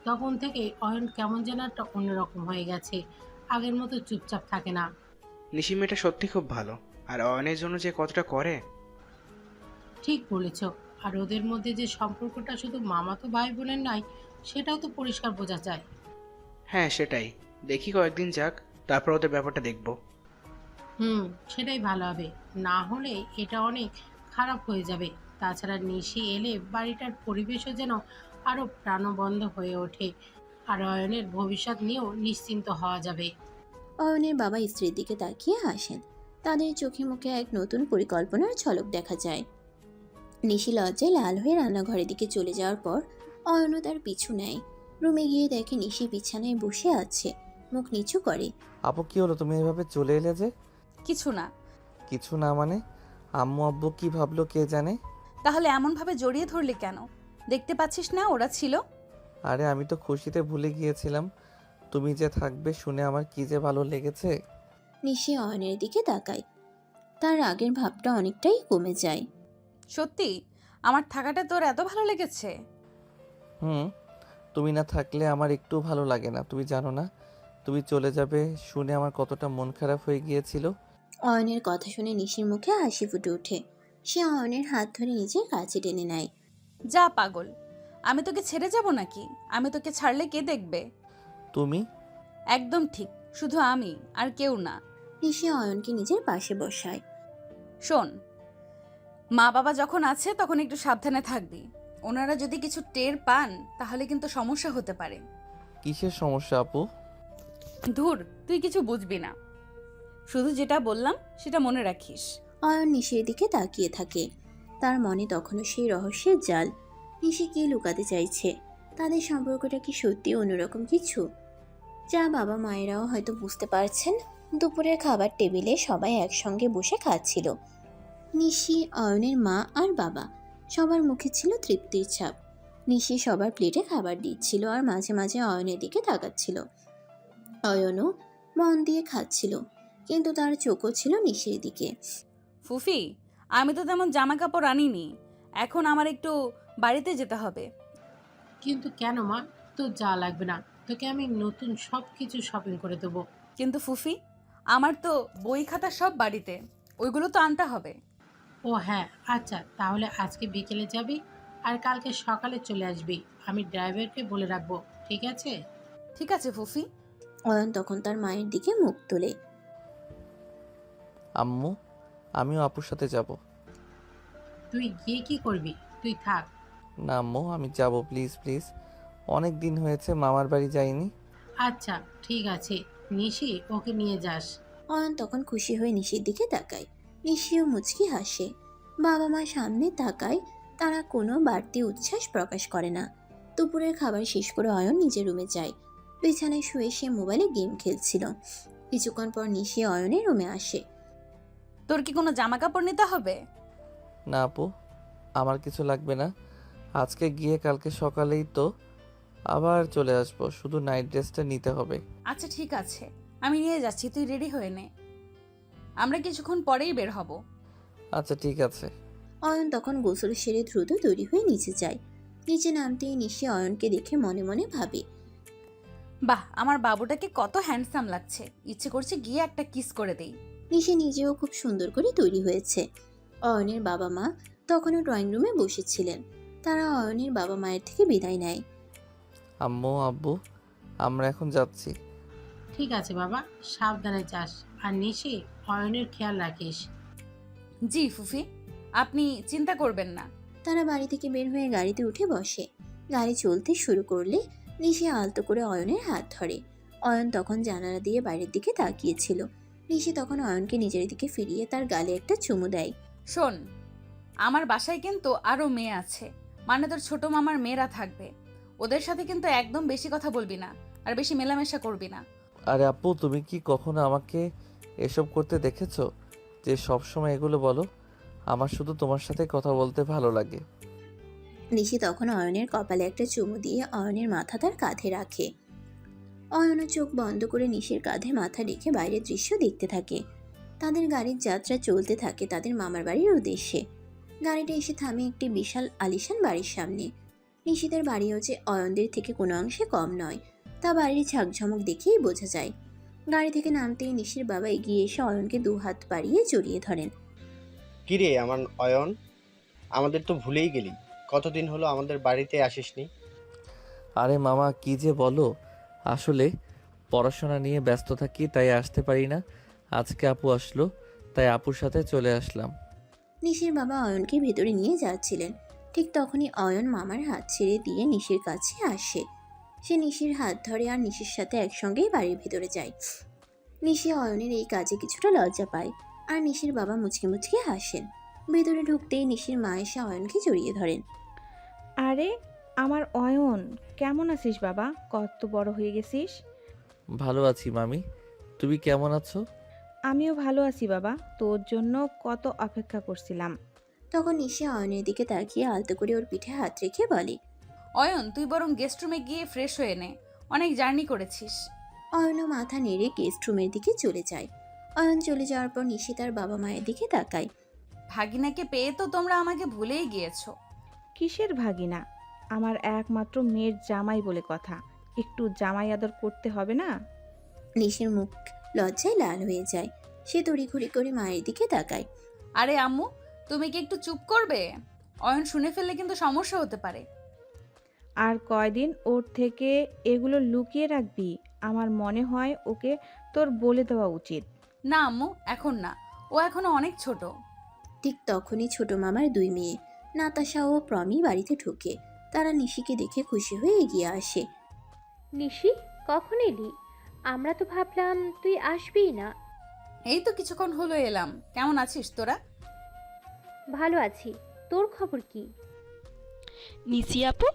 তখন থেকে অয়ন কেমন যেন একটা অন্যরকম হয়ে গেছে, আগের মতো চুপচাপ থাকে না। নিশি মেয়েটা সত্যি খুব ভালো, আর অয়নের জন্য যে কতটা করে। ঠিক বলেছ। আর ওদের মধ্যে যে সম্পর্কটা শুধু মামাতো ভাই বোনের নয়, সেটাও তো পরিষ্কার বোঝা যায়। হ্যাঁ সেটাই, দেখি কয়েকদিন যাক, তারপর ওদের ব্যাপারটা দেখবো। সেটাই ভালো হবে, না হলে এটা অনেক খারাপ হয়ে যাবে। তাছাড়া নিশি এলে বাড়িটার পরিবেশও যেন আরও প্রাণবন্ধ হয়ে ওঠে, আর অয়নের ভবিষ্যৎ নিয়েও নিশ্চিন্ত হওয়া যাবে। অয়নের বাবা স্ত্রীর দিকে তাকিয়ে হাসেন। তাদের চোখে মুখে এক নতুন পরিকল্পনার ঝলক দেখা যায়। নিশি লজ্জায় লাল হয়ে রান্নাঘরের দিকে চলে যাওয়ার পর অয়নও তার পিছু নেয়। রুমে গিয়ে দেখে নিশি বিছানায় বসে আছে, মুখ নিচু করে। আপু কি হলো, তুমি এভাবে চলে এলে যে? কিছু না। কিছু না মানে? আম্মু আব্বু কি ভাবলো কে জানে। তাহলে এমনভাবে জড়িয়ে ধরলি কেন? দেখতে পাচ্ছিস না ওরা ছিল? আরে আমি তো খুশিতে ভুলে গিয়েছিলাম। তুমি যে থাকবে শুনে আমার কি যে ভালো লেগেছে। নিশি অয়নের দিকে তাকায়। তার আগের ভাবটা অনেকটাই কমে যায়। সত্যি আমার থাকাটা তোর এত ভালো লেগেছে? হুম, তুমি না থাকলে আমার একটু ভালো লাগে না, তুমি জানো না। তুমি চলে যাবে শুনে আমার কতটা মন খারাপ হয়ে গিয়েছিল। অয়নের কথা শুনে নিশির মুখে হাসি ফুটে ওঠে। সে অয়নের হাত ধরে নিজের কাছে টেনে নেয়। যা পাগল, আমি তোকে ছেড়ে যাব নাকি? আমি তোকে ছাড়লে কে দেখবে? তুমি? একদম ঠিক, শুধু আমি, আর কেউ না। নিশি অয়নকে নিজের পাশে বসায়। শোন, মা বাবা যখন আছে তখন একটু সাবধানে থাকবি। ওনারা যদি কিছু টের পান তাহলে কিন্তু সমস্যা হতে পারে। কিসের সমস্যা আপু? ধুর, তুই কিছু বুঝবি না, শুধু যেটা বললাম সেটা মনে রাখিস। অয়ন নিশির দিকে তাকিয়ে থাকে। তার মনে তখনও সেই রহস্যের জাল। নিশি কি লুকাতে চাইছে? তাদের সম্পর্কটা কি সত্যি অন্যরকম কিছু, যা বাবা মায়েরাও হয়তো বুঝতে পারছেন? দুপুরের খাবার টেবিলে সবাই একসঙ্গে বসে খাচ্ছিল। নিশি, অয়নের মা আর বাবা, সবার মুখে ছিল তৃপ্তির ছাপ। নিশি সবার প্লেটে খাবার দিচ্ছিল আর মাঝে মাঝে অয়নের দিকে তাকাচ্ছিল। অয়নও মন দিয়ে খাচ্ছিল, কিন্তু তার চোখও ছিল নিশির দিকে। ফুফি, আমি তো তেমন জামা কাপড় আনিনি, এখন আমার একটু বাড়িতে যেতে হবে। কিন্তু কেন মা? তোর যা লাগবে না, তোকে আমি নতুন সব কিছু শপিং করে দেবো। কিন্তু ফুফি, আমার তো বই খাতা সব বাড়িতে, ওইগুলো তো আনতে হবে। ও হ্যাঁ, আচ্ছা তাহলে আজকে বিকেলে যাবি আর কালকে সকালে চলে আসবি। আমি ড্রাইভারকে বলে রাখবো, ঠিক আছে? ঠিক আছে ফুফি। অয়ন তখন তার মায়ের দিকে মুখ তোলে। আম্মু, আমিও আপুর সাথে যাব। তুই গিয়ে কি করবি? তুই থাক। না আম্মু, আমি যাব, প্লিজ প্লিজ। অনেক দিন হয়েছে মামার বাড়ি যাইনি। আচ্ছা ঠিক আছে, নিশি ওকে নিয়ে যাস। অয়ন তখন খুশি হয়ে নিশির দিকে তাকায়। নিশিও মুচকি হাসে। বাবা মা সামনে তাকায়, তারা কোনো বাড়তি উচ্ছ্বাস প্রকাশ করে না। দুপুরের খাবার শেষ করে অয়ন নিজের রুমে যায়। বিছানায় শুয়ে সে মোবাইলে গেম খেলছিল। কিছুক্ষণ পর নিশি অয়নের রুমে আসে। তোর কি কোনো জামা কাপড় নিতে হবে? না আপু, আমার কিছু লাগবে না। আজকে গিয়ে কালকে সকালেই তো আবার চলে আসবো, শুধু নাইট ড্রেসটা নিতে হবে। আচ্ছা ঠিক আছে, আমি নিয়ে যাচ্ছি, তুই রেডি হয়ে নে। আমরা কিছুক্ষণ পরেই বের হব। আচ্ছা ঠিক আছে। অয়ন তখন গোসল সেরে দ্রুত তৈরি হয়ে নিচে যায়। নিচে নামতেই নিশি অয়নকে দেখে মনে মনে ভাবে, বাহ, আমার বাবুটাকে কত হ্যান্ডসাম লাগছে, ইচ্ছে করছে গিয়ে একটা কিস করে দেই। নিশি নিজেও খুব সুন্দর করে তৈরি হয়েছে। অয়নের বাবা মা তখনও ড্রয়িং রুমে বসেছিলেন। তারা অয়নের বাবা মায়ের থেকে বিদায় নেয়। আম্মু আব্বু, আমরা এখন যাচ্ছি। ঠিক আছে বাবা, সাবধানে যাস। আর নিশি, অয়নের খেয়াল রাখিস। জি ফুফি, আপনি চিন্তা করবেন না। তারা বাড়ি থেকে বের হয়ে গাড়িতে উঠে বসে। গাড়ি চলতে শুরু করলে নিশি আলতো করে অয়নের হাত ধরে। অয়ন তখন জানালা দিয়ে বাইরের দিকে তাকিয়েছিল। নিশি তখন অয়নকে নিজের দিকে ফিরিয়ে তার গালে একটা চুমু দেয়। শোন, আমার বাসায় কিন্তু আরো মেয়ে আছে, মানে তোর ছোট মামার মেয়েরা থাকবে। ওদের সাথে কিন্তু একদম বেশি কথা বলবি না, আর বেশি মেলামেশা করবি না। আরে আপু, তুমি কি কখনো আমাকে এসব করতে দেখেছো যে সব সময় এগুলো বলো? আমার শুধু তোমার সাথে কথা বলতে ভালো লাগে। নিশি তখন অয়নের কপালে একটা চুমু দিয়ে অয়নের মাথা তার কাঁধে রাখে। অয়নও চোখ বন্ধ করে নিশির কাঁধে মাথা রেখে বাইরের দৃশ্য দেখতে থাকে। তাদের গাড়ির যাত্রা চলতে থাকে তাদের মামার বাড়ির উদ্দেশ্যে। গাড়িটা এসে থামে একটি বিশাল আলিশান বাড়ির সামনে। নিশিদের বাড়িও যে অয়নদের থেকে কোনো অংশে কম নয়, তা বাড়ির ঝাঁকঝমক দেখেই বোঝা যায়। গাড়ি থেকে নামতেই নিশির বাবা এগিয়ে এসে অয়নকে দু হাত বাড়িয়ে জড়িয়ে ধরেন। কিরে আমার অয়ন, আমাদের তো ভুলেই গেলি। কতদিন হলো আমাদের বাড়িতে আসিসনি। আরে মামা, কি যে বলো, আসলে পড়াশোনা নিয়ে ব্যস্ত থাকি, তাই আসতে পারি না। আজকে আপু আসলো, তাই আপুর সাথে চলে আসলাম। নিশির বাবা অয়নকে ভেতরে নিয়ে যাচ্ছিলেন। ঠিক তখনই অয়ন মামার হাত ছেড়ে দিয়ে নিশির কাছে আসে। সে নিশির হাত ধরে আর নিশির সাথে একসঙ্গেই বাড়ির ভেতরে যায়। নিশি অয়নের এই কাজে কিছুটা লজ্জা পায়, আর নিশির বাবা মুচকি মুচকি হাসেন। ভেতরে ঢুকতেই নিশির মা এসে অয়নকে জড়িয়ে ধরেন। আরে আমার অয়ন, কেমন আছিস বাবা? কত বড় হয়ে গেছিস। ভালো আছি মামি, তুমি কেমন আছো? আমিও ভালো আছি বাবা, তোর জন্য কত অপেক্ষা করছিলাম। তখন নিশি অয়নের দিকে তাকিয়ে আলতো করে ওর পিঠে হাত রেখে বলে, অয়ন, তুই বরং গেস্ট রুমে গিয়ে ফ্রেশ হয়ে নে, অনেক জার্নি করেছিস। অয়নও মাথা নেড়ে গেস্ট রুমের দিকে চলে যায়। অয়ন চলে যাওয়ার পর নিশি তার বাবা মায়ের দিকে তাকায়। ভাগিনাকে পেয়ে তো তোমরা আমাকে ভুলেই গিয়েছো। কিসের ভাগিনা? আমার একমাত্র মেয়ের জামাই বলে কথা, একটু জামাই আদর করতে হবে না? নিশির মুখ লজ্জায় লাল হয়ে যায়। সে তড়িঘড়ি করে মায়ের দিকে তাকায়। আরে আম্মু, তুমি কি একটু চুপ করবে? অয়ন শুনে ফেললে কিন্তু সমস্যা হতে পারে। আর কয়দিন ওর থেকে এগুলো লুকিয়ে রাখবি? আমার মনে হয় ওকে তোর বলে দেওয়া উচিত। না আম্মু, এখন না, ও এখনো অনেক ছোট। ঠিক তখনই ছোট মামার দুই মেয়ে নাতাশা ও প্রমি বাড়িতে ঢোকে। তারা নিশিকে দেখে খুশি হয়ে এগিয়ে আসে। নিশি, কখন এলি? আমরা তো ভাবলাম তুই আসবিই না। এই তো কিছুক্ষণ হলো এলাম। কেমন আছিস তোরা? ভালো আছি, তোর খবর কি? নিশি আপু,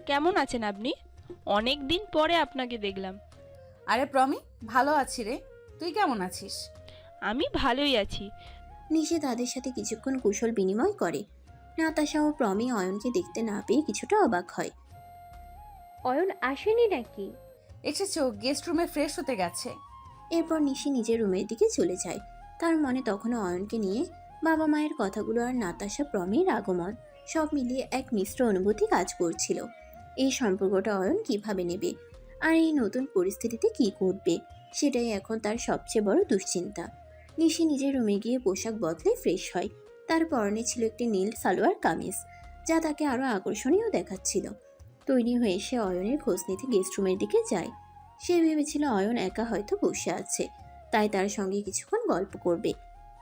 কেমন আছেন আপনি? অনেক দিন পরে আপনাকে দেখলাম। আরে প্রমি, ভালো আছি রে, তুই কেমন আছিস? আমি ভালোই আছি। নিশি তাদের সাথে কিছুক্ষণ কুশল বিনিময় করে। নাতাশা ও প্রমি অয়নকে দেখতে না পেয়ে কিছুটা অবাক হয়। অয়ন আসেনি নাকি? এসেছো, গেস্ট রুমে ফ্রেশ হতে গেছে। এরপর নিশি নিজের রুমের দিকে চলে যায়। তার মনে তখনও অয়নকে নিয়ে বাবা মায়ের কথাগুলো আর নাতাশা প্রমির আগমন সব মিলিয়ে এক মিশ্র অনুভূতি কাজ করছিল। এই সম্পর্কটা অয়ন কিভাবে নেবে, আর এই নতুন পরিস্থিতিতে কি করবে, সেটাই এখন তার সবচেয়ে বড় দুশ্চিন্তা। নিশি নিজের রুমে গিয়ে পোশাক বদলে ফ্রেশ হয়। তার পরনে ছিল একটি নীল সালোয়ার কামিজ, যা তাকে আরো আকর্ষণীয় দেখাচ্ছিল। তৈরি হয়ে সে অয়নের খোঁজ নিতে গেস্ট রুমের দিকে যায়। সে ভেবেছিল অয়ন একা হয়তো বসে আছে, তাই তার সঙ্গে কিছুক্ষণ গল্প করবে।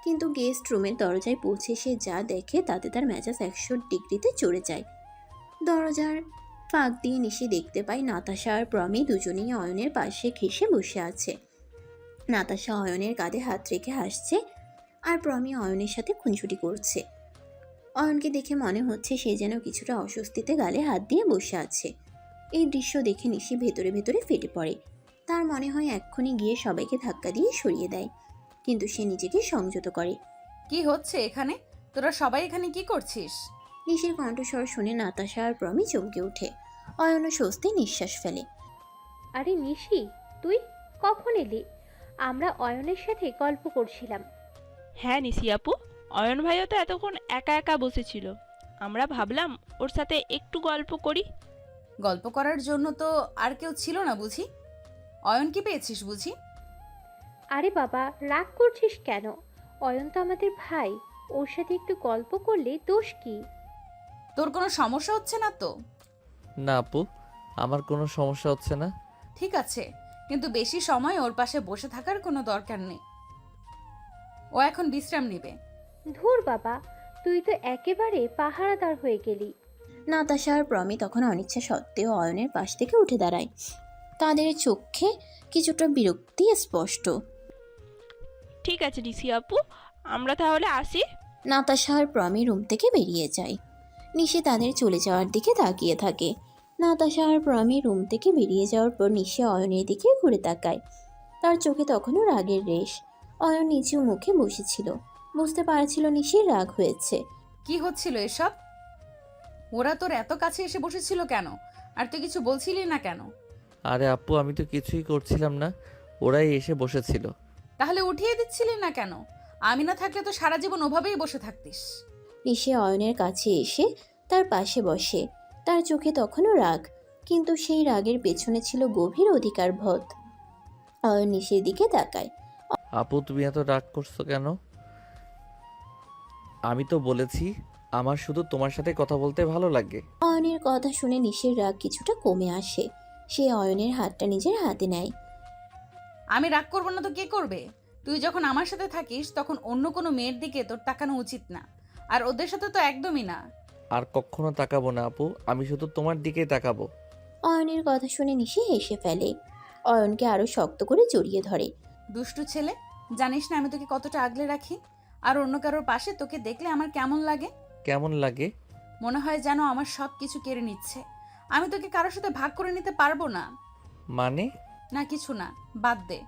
কিন্তু গেস্ট রুমের দরজায় পৌঁছে সে যা দেখে তাতে তার মেজাজ 100 ডিগ্রিতে চড়ে যায়। দরজার ফাঁক দিয়ে নিশি দেখতে পায় নাতাশা আর প্রমি দুজনেই অয়নের পাশে ঘেঁষে বসে আছে। নাতাশা অয়নের কাঁধে হাত রেখে হাসছে, আর প্রমি অয়নের সাথে খুনসুটি করছে। অয়নকে দেখে মনে হচ্ছে সে যেন কিছুটা অস্বস্তিতে গালে হাত দিয়ে বসে আছে। এই দৃশ্য দেখে নিশি ভেতরে ভেতরে ফেটে পড়ে। তার মনে হয় এক্ষুনি গিয়ে সবাইকে ধাক্কা দিয়ে সরিয়ে দেয়, কিন্তু সে নিজেকে সংযত করে। কি হচ্ছে এখানে? তোরা সবাই এখানে কি করছিস? নিশির কণ্ঠস্বর শুনে নাতাশা আর প্রমি চমকে ওঠে। অয়নও স্বস্তি নিঃশ্বাস ফেলে। আরে নিশি, তুই কখন এলি? আমরা অয়নের সাথে গল্প করছিলাম। হ্যাঁ নিশি আপু, অয়ন ভাইও তো এতক্ষণ একা একা বসেছিল। আমরা ভাবলাম ওর সাথে একটু গল্প করি। গল্প করার জন্য তো আর কেউ ছিল না বুঝি? অয়ন কি পেয়েছিস বুঝি? আরে বাবা, রাগ করছিস কেন? অয়ন তো আমাদের ভাই, ওর সাথে একটু গল্প করলে দোষ কি? তোর কোনো সমস্যা হচ্ছে না তো? না আপু, আমার কোনো সমস্যা হচ্ছে না। ঠিক আছে, কিন্তু বেশি সময় ওর পাশে বসে থাকার কোনো দরকার নেই। ও এখন বিশ্রাম নেবে। ধুর বাবা, তুই তো একেবারে পাহারাদার হয়ে গেলি। নাতাশা আর প্রমি তখন অনিচ্ছা সত্ত্বেও অয়নের পাশ থেকে উঠে দাঁড়ায়। তাদের চোখে কিছুটা বিরক্তি স্পষ্ট। ঠিক আছে নিশি আপু, আমরা তাহলে আসি। নাতাশা আর প্রমি রুম থেকে বেরিয়ে যায়। নিশি তাদের চলে যাওয়ার দিকে তাকিয়ে থাকে। নাতাশা আর প্রমি রুম থেকে বেরিয়ে যাওয়ার পর নিশি অয়নের দিকে ঘুরে তাকায়। তার চোখে তখনও রাগের রেশ। অয়ন নিচু মুখে বসেছিল, বুঝতে পারছিল নিশির রাগ হয়েছে। কি হচ্ছিল এসব? ওরা তোর এত কাছে এসে বসেছিল কেন? আর তুই কিছু বলছিলি না কেন? আরে আপু, আমি তো কিছুই করছিলাম না, ওরাই এসে বসেছিল। তাহলে উঠিয়ে দিচ্ছিলি না কেন? আমি না থাকলে তো সারা জীবন ওভাবেই বসে থাকতিস। নিশি অয়নের কাছে এসে তার পাশে বসে। তার চোখে তখনও রাগ, কিন্তু সেই রাগের পেছনে ছিল গভীর অধিকারবোধ। অয়ন নিশির দিকে তাকায়। আপু, তুমি এত রাগ করছো কেন? আমি তো বলেছি আমার শুধু তোমার সাথে কথা বলতে ভালো লাগে। অয়নের কথা শুনে নিশির রাগ কিছুটা কমে আসে। সে অয়নের হাতটা নিজের হাতে নেয়। আমি রাগ করবো না তো কে করবে? তুই যখন আমার সাথে থাকিস তখন অন্য কোনো মেয়ের দিকে তোর তাকানো উচিত না, আর ওদের সাথে তো একদমই না। আর কখনো তাকাবো না আপু, আমি শুধু তোমার দিকেই তাকাবো। অয়নের কথা শুনে নিশি হেসে ফেলে। অয়নকে আরো শক্ত করে জড়িয়ে ধরে। দুষ্টু ছেলে, জানিস না আমি তোকে কতটা আগলে রাখি? আর অন্য কারোর পাশে তোকে দেখলে আমার কেমন লাগে? কেমন লাগে? মনে হয় যেন আমার সব কিছু কেড়ে নিচ্ছে। আমি তোকে কারোর সাথে ভাগ করে নিতে পারবো না। মানে? না কিছু না, বাদ দে।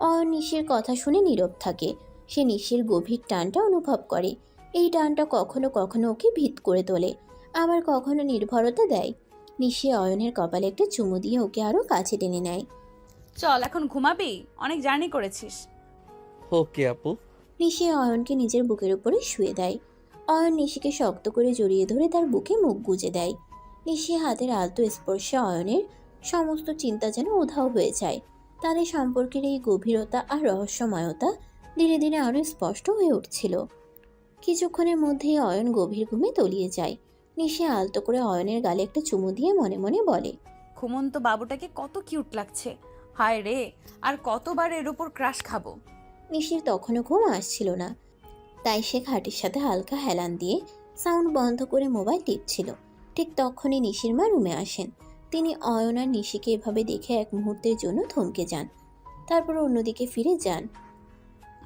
অয়ন নিশির কথা শুনে নীরব থাকে। সে নিশির গভীর টানটা অনুভব করে। এই টানটা কখনো কখনো ওকে ভীত করে তোলে, আবার কখনো নির্ভরতা দেয়। নিশি অয়নের কপালে একটা চুমু দিয়ে ওকে আরো কাছে টেনে নেয়। চল এখন ঘুমাবি, অনেক জার্নি করেছিস। ওকে আপু। নিশি অয়নকে নিজের বুকের উপরে শুয়ে দেয়। অয়ন নিশিকে শক্ত করে জড়িয়ে ধরে তার বুকে মুখ গুজে দেয়। নিশি হাতের আলতো স্পর্শে অয়নের সমস্ত চিন্তা যেন উধাও হয়ে যায়। তাদের সম্পর্কের এই গভীরতা আর রহস্যময়তা ধীরে ধীরে আরো স্পষ্ট হয়ে উঠছিল। কিছুক্ষণের মধ্যেই অয়ন গভীর ঘুমে তলিয়ে যায়। নিশি আলতো করে অয়নের গালে একটা চুমু দিয়ে মনে মনে বলে, ঘুমন্ত বাবুটাকে কত কিউট লাগছে। হায় রে, আর কতবার এর উপর ক্রাশ খাবো। নিশির তখনও ঘুম আসছিল না, তাই সে খাটের সাথে হালকা হেলান দিয়ে সাউন্ড বন্ধ করে মোবাইল টিপছিল। ঠিক তখনই নিশির মা রুমে আসেন। তিনি অয়ন আর নিশিকে এভাবে দেখে এক মুহূর্তের জন্য থমকে যান, তারপর অন্যদিকে ফিরে যান।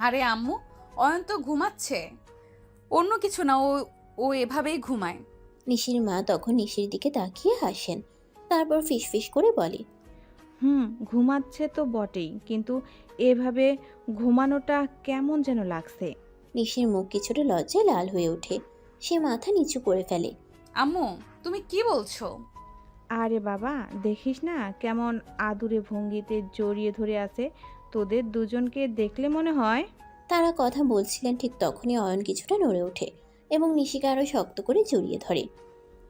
আরে আম্মু, অয়ন তো ঘুমাচ্ছে, অন্য কিছু না, ও ও এভাবেই ঘুমায়। নিশির মা তখন নিশির দিকে তাকিয়ে হাসেন, তারপর ফিসফিস করে বলে, ঘুমাচ্ছে তো বটেই, কিন্তু এভাবে ঘুমানোটা কেমন যেন লাগছে। নিশির মুখ কিছুটা লজ্জায় লাল হয়ে ওঠে। সে মাথা নিচু করে ফেলে। আম্মু, তুমি কি বলছো? আরে বাবা, দেখিস না কেমন আদুরে ভঙ্গিতে জড়িয়ে ধরে আছে। তোদের দুজনকে দেখলে মনে হয়। তারা কথা বলছিলেন, ঠিক তখনই অয়ন কিছুটা নড়ে ওঠে এবং নিশিকে আরো শক্ত করে জড়িয়ে ধরে।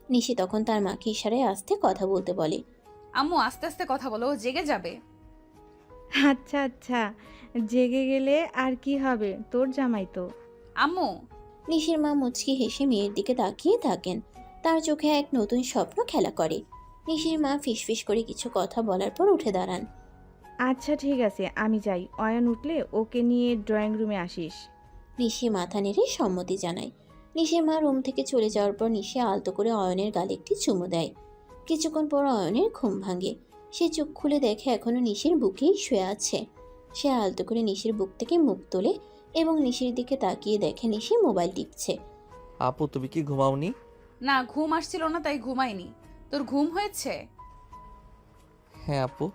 নিশি তখন তার মাকে ইশারায় আস্তে কথা বলতে বলে। আম্মু আস্তে আস্তে কথা বলো, ও জেগে যাবে। আচ্ছা আচ্ছা, জেগে গেলে আর কি হবে, তোর জামাই তো। আম্মু, নিশির মা মুচকি হেসে মেয়ের দিকে তাকিয়ে থাকেন। তার চোখে এক নতুন স্বপ্ন খেলা করে। নিশির মা ফিসফিস করে কিছু কথা বলার পর উঠে দাঁড়ান। আচ্ছা ঠিক আছে, আমি যাই। অয়ন উঠলে ওকে নিয়ে ড্রয়িং রুমে আসিস। নিশি মাথা নেড়ে সম্মতি জানায়। নিশির মা রুম থেকে চলে যাওয়ার পর নিশি আলতো করে অয়নের গালে একটি চুমু দেয়। কিছুক্ষণ পর অয়নের ঘুম ভাঙে। সে চোখ খুলে দেখে এখনো নিশির বুকেই শুয়ে আছে। সে আলতো করে নিশির বুক থেকে মুখ তোলে এবং নিশির দিকে তাকিয়ে দেখে নিশি মোবাইল টিপছে। আপু তুমি কি ঘুমাওনি? না ঘুম আসছিল না তাই ঘুমাইনি। তোর ঘুম হয়েছে? হ্যাঁ আপু,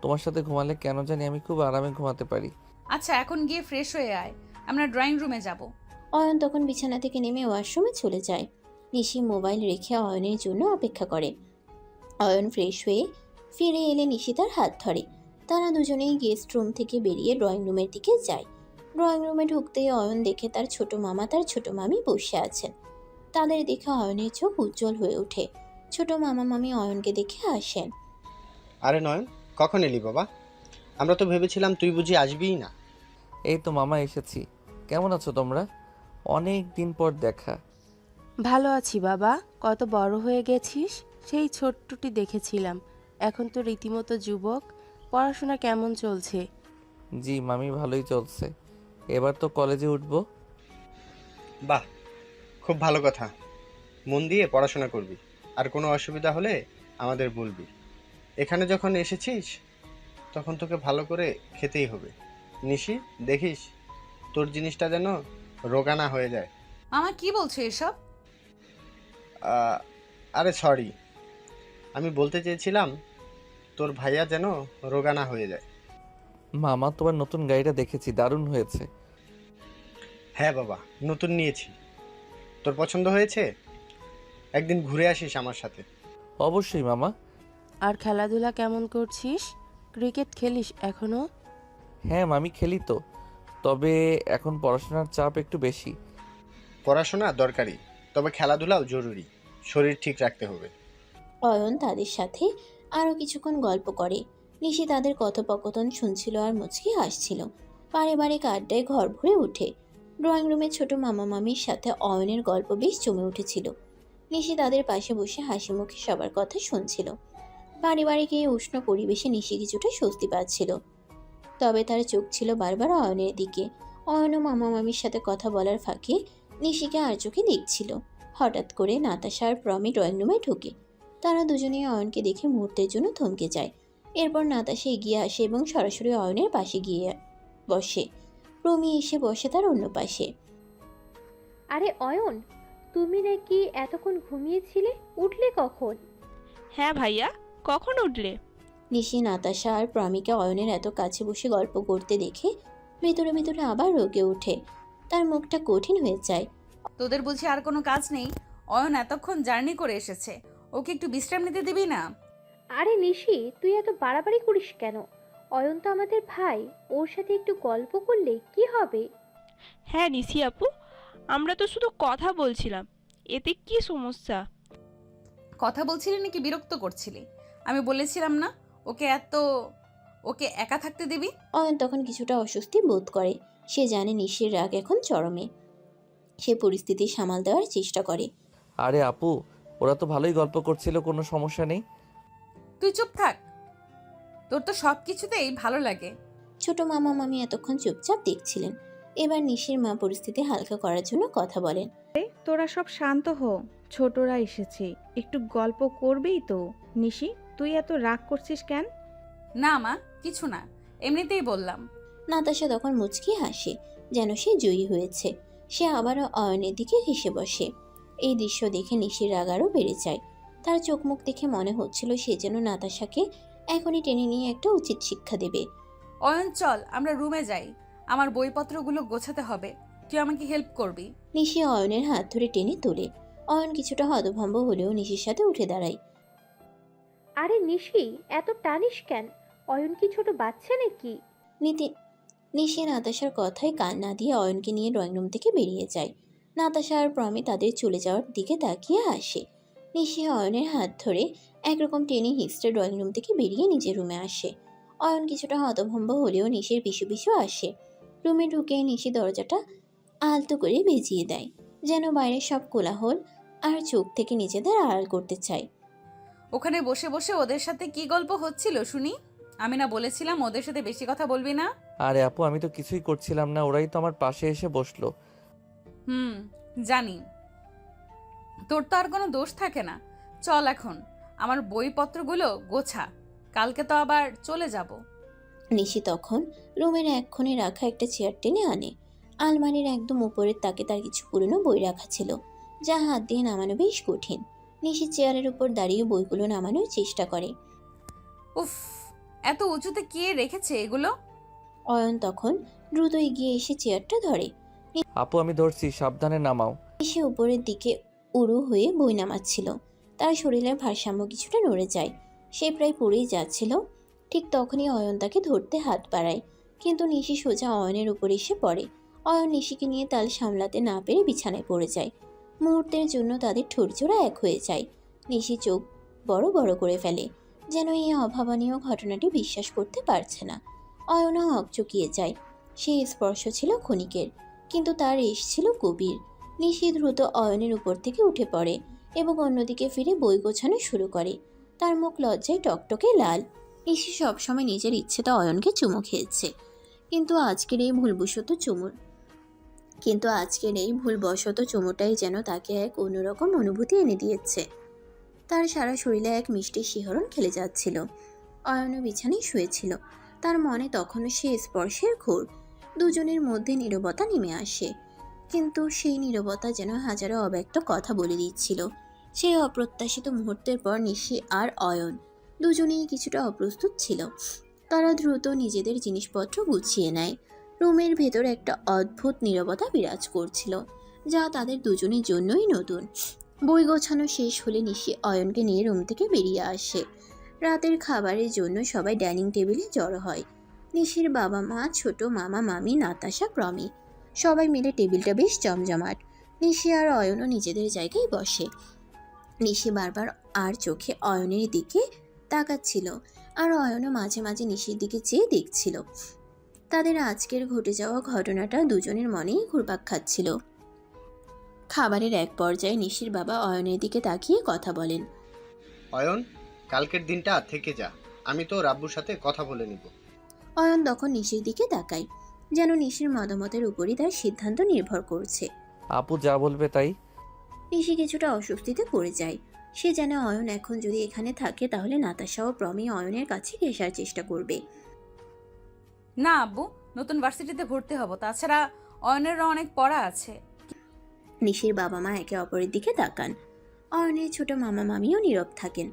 তোমার সাথে ঘুমালে কেন জানি আমি খুব আরামে ঘুমাতে পারি। আচ্ছা এখন গিয়ে ফ্রেশ হয়ে আয়, আমরা ড্রয়িং রুমে যাব। অয়ন তখন বিছানা থেকে নেমে ওয়াশরুমে চলে যায়। নিশি মোবাইল রেখে অয়নের জন্য অপেক্ষা করে। অয়ন ফ্রেশ হয়ে ফিরে এলে নিশি তার হাত ধরে। তারা দুজনেই গেস্ট রুম থেকে বেরিয়ে ড্রয়িং রুমের দিকে যায়। ড্রয়িং রুমে ঢুকতেই অয়ন দেখে তার ছোট মামা তার ছোট মামি বসে আছেন। তাদের দেখে অয়নের চোখ উজ্জ্বল হয়ে ওঠে। ছোট মামা মামি অয়নকে দেখে হাসেন। আরে নয়ন, কখন এলি বাবা? আমরা তো ভেবেছিলাম তুই বুঝি আসবিই না। এই তো মামা এসেছি। কেমন আছো তোমরা? অনেক দিন পর দেখা। ভালো আছি বাবা। কত বড় হয়ে গেছিস, সেই ছোট্টটি দেখেছিলাম। এখন তো রীতিমতো যুবক। পড়াশোনা কেমন চলছে? জি মামি, ভালোই চলছে। এবার তো কলেজে উঠবো। বাহ, খুব ভালো কথা। মন দিয়ে পড়াশোনা করবি, আর কোনো অসুবিধা হলে আমাদের বলবি। এখানে যখন এসেছিস তখন তোকে ভালো করে খেতেই হবে। নিশি, দেখিস তোর জিনিসটা যেন রোগা না হয়ে যায়। মামা কি বলছো এসব? আরে সরি, আমি বলতে চেয়েছিলাম তোর ভাইয়া যেন রোগা না হয়ে যায়। মামা তোমার নতুন গাড়িটা দেখেছি, দারুণ হয়েছে। হ্যাঁ বাবা, নতুন নিয়েছি। তোর পছন্দ হয়েছে? একদিন ঘুরে আসিস আমার সাথে। অবশ্যই মামা। আর খেলাধুলা কেমন করছিস? ক্রিকেট খেলিস এখনো? হ্যাঁ মামি, খেলি তো। তবে এখন পড়াশোনার চাপ একটু বেশি। পড়াশোনা দরকারি, তবে খেলাধুলাও জরুরি। শরীর ঠিক রাখতে হবে। অয়ন তাদের সাথে আরও কিছুক্ষণ গল্প করে। নিশি তাদের কথোপকথন শুনছিল আর মুচকি হাসছিল। পারিবারিক আড্ডায় ঘর ভরে ওঠে। ড্রয়িং রুমে ছোট মামা মামির সাথে অয়নের গল্প বেশ জমে উঠেছিল। নিশি তাদের পাশে বসে হাসি মুখে সবার কথা শুনছিল। পারিবারিক এই উষ্ণ পরিবেশে নিশি কিছুটা স্বস্তি পাচ্ছিল। তবে তার চোখ ছিল বারবার অয়নের দিকে। অয়ন ও মামা মামির সাথে কথা বলার ফাঁকে নিশিকে আর চোখে দেখছিল। হঠাৎ করে নাতাশা আর প্রমি ড্রয়িং রুমে ঢোকে। তারা দুজনেই অয়নকে দেখে মুহূর্তের জন্য থমকে যায়। এরপর নাতাশা এগিয়ে আসে এবং সরাসরি অয়নের পাশে গিয়ে বসে। প্রমি এসে বসে তার অন্য পাশে। আরে অয়ন, তুমি নাকি এতক্ষণ ঘুমিয়েছিলে, উঠলে কখন? হ্যাঁ ভাইয়া, কখন উঠলে? নিশি নাতাশা আর প্রমিকে অয়নের এত কাছে বসে গল্প করতে দেখে ভেতরে ভেতরে আবার রোগে ওঠে। তার মুখটা কঠিন হয়ে যায়। তোদের বুঝি আর কোনো কাজ নেই? অয়ন এতক্ষণ জার্নি করে এসেছে, ওকে একটু বিশ্রাম নিতে দিবি না? আরে নিশি, তুই এত বাড়াবাড়ি করিস কেন? অয়ন তো আমাদের ভাই, ওর সাথে একটু গল্প করলে কি হবে? হ্যাঁ নিশি আপু, আমরা তো শুধু কথা বলছিলাম, এতে কি সমস্যা? কথা বলছিলি নাকি বিরক্ত করছিলি? আমি বলেছিলাম না ওকে একা থাকতে দিবি? অয়ন তখন কিছুটা অস্বস্তি বোধ করে। সে জানে নিশির রাগ এখন চরমে। সে পরিস্থিতি সামাল দেওয়ার চেষ্টা করে। আরে আপু, ওরা তো ভালোই গল্প করছিল, কোনো সমস্যা নেই। তুই চুপ থাক, তোর তো সব কিছুতেই ভালো লাগে। ছোট মামা মামি এতক্ষণ চুপচাপ দেখছিলেন। এবার নিশির মা পরিস্থিতি হালকা করার জন্য কথা বলেন। তোরা সব শান্ত হো, ছোটরা এসেছে, একটু গল্প করবেই তো। নিশি, তুই এত রাগ করছিস কেন? না মা, কিছু না, এমনিতেই বললাম। নাতাশা তখন মুচকি হাসে, যেন সে জয়ী হয়েছে। সে আবারও অয়নের দিকে হেসে বসে। এই দৃশ্য দেখে নিশির রাগ আরও বেড়ে যায়। তার চোখ মুখ দেখে মনে হচ্ছিল সে যেন নাতাশাকে এখনই টেনে নিয়ে একটা উচিত শিক্ষা দেবে। অয়ন চল আমরা রুমে যাই, আমার বইপত্রগুলো গোছাতে হবে, তুই আমাকে হেল্প করবি। নিশি অয়নের হাত ধরে টেনে তোলে। অয়ন কিছুটা হতভম্ব হলেও নিশির সাথে উঠে দাঁড়ায়। আরে নিশি, এত টানিস কেন? অয়ন কি ছোট বাচ্চা নাকি? নিশি নাতাশার কথায় কান না দিয়ে অয়নকে নিয়ে ড্রয়িং রুম থেকে বেরিয়ে যায়। নাতাশা আর প্রমি তাদের চলে যাওয়ার দিকে তাকিয়ে হাসে। নিশি অয়নের হাত ধরে একরকম টেনে হিস্ট্রে ড্রয়িং রুম থেকে বেরিয়ে নিজের রুমে আসে। অয়ন কিছুটা হতভম্ব হলেও নিশির পিছু পিছু আসে। রুমে ঢুকে নিশি দরজাটা আলতো করে বেজিয়ে দেয়, যেন বাইরের সব কোলাহল আর চোখ থেকে নিজেদের আড়াল করতে চায়। ওখানে বসে বসে ওদের সাথে কি গল্প হচ্ছিল শুনি? আমি না বলেছিলাম ওদের সাথে বেশি কথা বলবি না? আরে আপু, আমি তো কিছুই করছিলাম না, ওরাই তো আমার পাশে এসে বসলো। জানি, তোর তো আর কোনো দোষ থাকে না। চল এখন আমার বইপত্রগুলো গোছা, কালকে তো আবার চলে যাব। নিশি তখন রুমের এক কোণে রাখা একটা চেয়ার টেনে আনে। আলমারির একদম উপরের তাকে তার কিছু পুরনো বই রাখা ছিল, যা হাত দিয়ে নামানো বেশ কঠিন। নিশি চেয়ারের উপর দাঁড়িয়ে বইগুলো নামানোর চেষ্টা করে। উফ, এত উঁচুতে কে রেখেছে এগুলো? অয়ন তখন দ্রুত এগিয়ে এসে চেয়ারটা ধরে। আপু আমি ধরছি, সাবধানে নামাও। নিশি উপরের দিকে উড়ু হয়ে বই নামাচ্ছিল। তার শরীরের ভারসাম্য কিছুটা নড়ে যায়, সে প্রায় পড়েই যাচ্ছিল। ঠিক তখনই অয়ন তাকে ধরতে হাত বাড়ায়, কিন্তু নিশি সোজা অয়নের উপর এসে পড়ে। অয়ন নিশিকে নিয়ে তাল সামলাতে না পেরে বিছানায় পড়ে যায়। মুহূর্তের জন্য তাদের ঠোঁটজোড়া এক হয়ে যায়। নিশি চোখ বড় বড় করে ফেলে, যেন এই অভাবনীয় ঘটনাটি বিশ্বাস করতে পারছে না। অয়নও হকচকিয়ে যায়। সেই স্পর্শ ছিল ক্ষণিকের, কিন্তু তার রেশ ছিল গভীর। নিশি দ্রুত অয়নের উপর থেকে উঠে পড়ে এবং অন্যদিকে ফিরে বই গোছানো শুরু করে। তার মুখ লজ্জায় টকটকে লাল। নিশি সবসময় নিজের ইচ্ছেতে অয়নকে চুমু খেয়েছে, কিন্তু আজকের এই ভুলবশত চুমুটাই যেন তাকে এক অন্যরকম অনুভূতি এনে দিয়েছে। তার সারা শরীরে এক মিষ্টি শিহরণ খেলে যাচ্ছিল। অয়নও বিছানায় শুয়েছিল, তার মনে তখনও সে স্পর্শের ঘোর। দুজনের মধ্যে নীরবতা নেমে আসে, কিন্তু সেই নীরবতা যেন হাজারো অব্যক্ত কথা বলে দিচ্ছিল। সেই অপ্রত্যাশিত মুহূর্তের পর নিশি আর অয়ন দুজনেই কিছুটা অপ্রস্তুত ছিল। তারা দ্রুত নিজেদের জিনিসপত্র গুছিয়ে নেয়। রুমের ভেতর একটা অদ্ভুত নীরবতা বিরাজ করছিল, যা তাদের দুজনের জন্যই নতুন। বই গোছানো শেষ হলে নিশি অয়নকে নিয়ে রুম থেকে বেরিয়ে আসে। রাতের খাবারের জন্য সবাই ডাইনিং টেবিলে জড়ো হয়। নিশির বাবা মা, ছোট মামা মামি, নাতাশা, প্রমি সবাই মিলে টেবিলটা বেশ জমজমাট। নিশি আর অয়নও নিজেদের জায়গায় বসে। নিশি বারবার আর চোখে অয়নের দিকে তাকাচ্ছিল, আর অয়নও মাঝে মাঝে নিশির দিকে চেয়ে দেখছিল। তাদের আজকের ঘটে যাওয়া ঘটনাটা দুজনের মনেই ঘুরপাক খাচ্ছিল। খাবারের এক পর্যায়ে নিশির বাবা অয়নের দিকে তাকিয়ে কথা বলেন। অয়ন, কালকের দিনটা থেকে যা, আমি তো রাব্বুর সাথে কথা বলে নিব। অয়ন তখন নিশির দিকে তাকায়, যেন নিশির মতামতের উপরই তার সিদ্ধান্ত নির্ভর করছে। আপু যা বলবে তাই। নিশি কিছুটা অস্বস্তিতে পড়ে যায়। সে জানে অয়ন এখন যদি এখানে থাকে তাহলে নাতাশা ও প্রমি অয়নের কাছে ঘেঁষার চেষ্টা করবে। না আব্বু, নতুন ভার্সিটিতে ভর্তি হব, তাছাড়া অয়নেরও অনেক পড়া আছে। নিশির বাবা মা একে অপরের দিকে তাকান। অয়নের ছোট মামা মামিও নীরব থাকেন।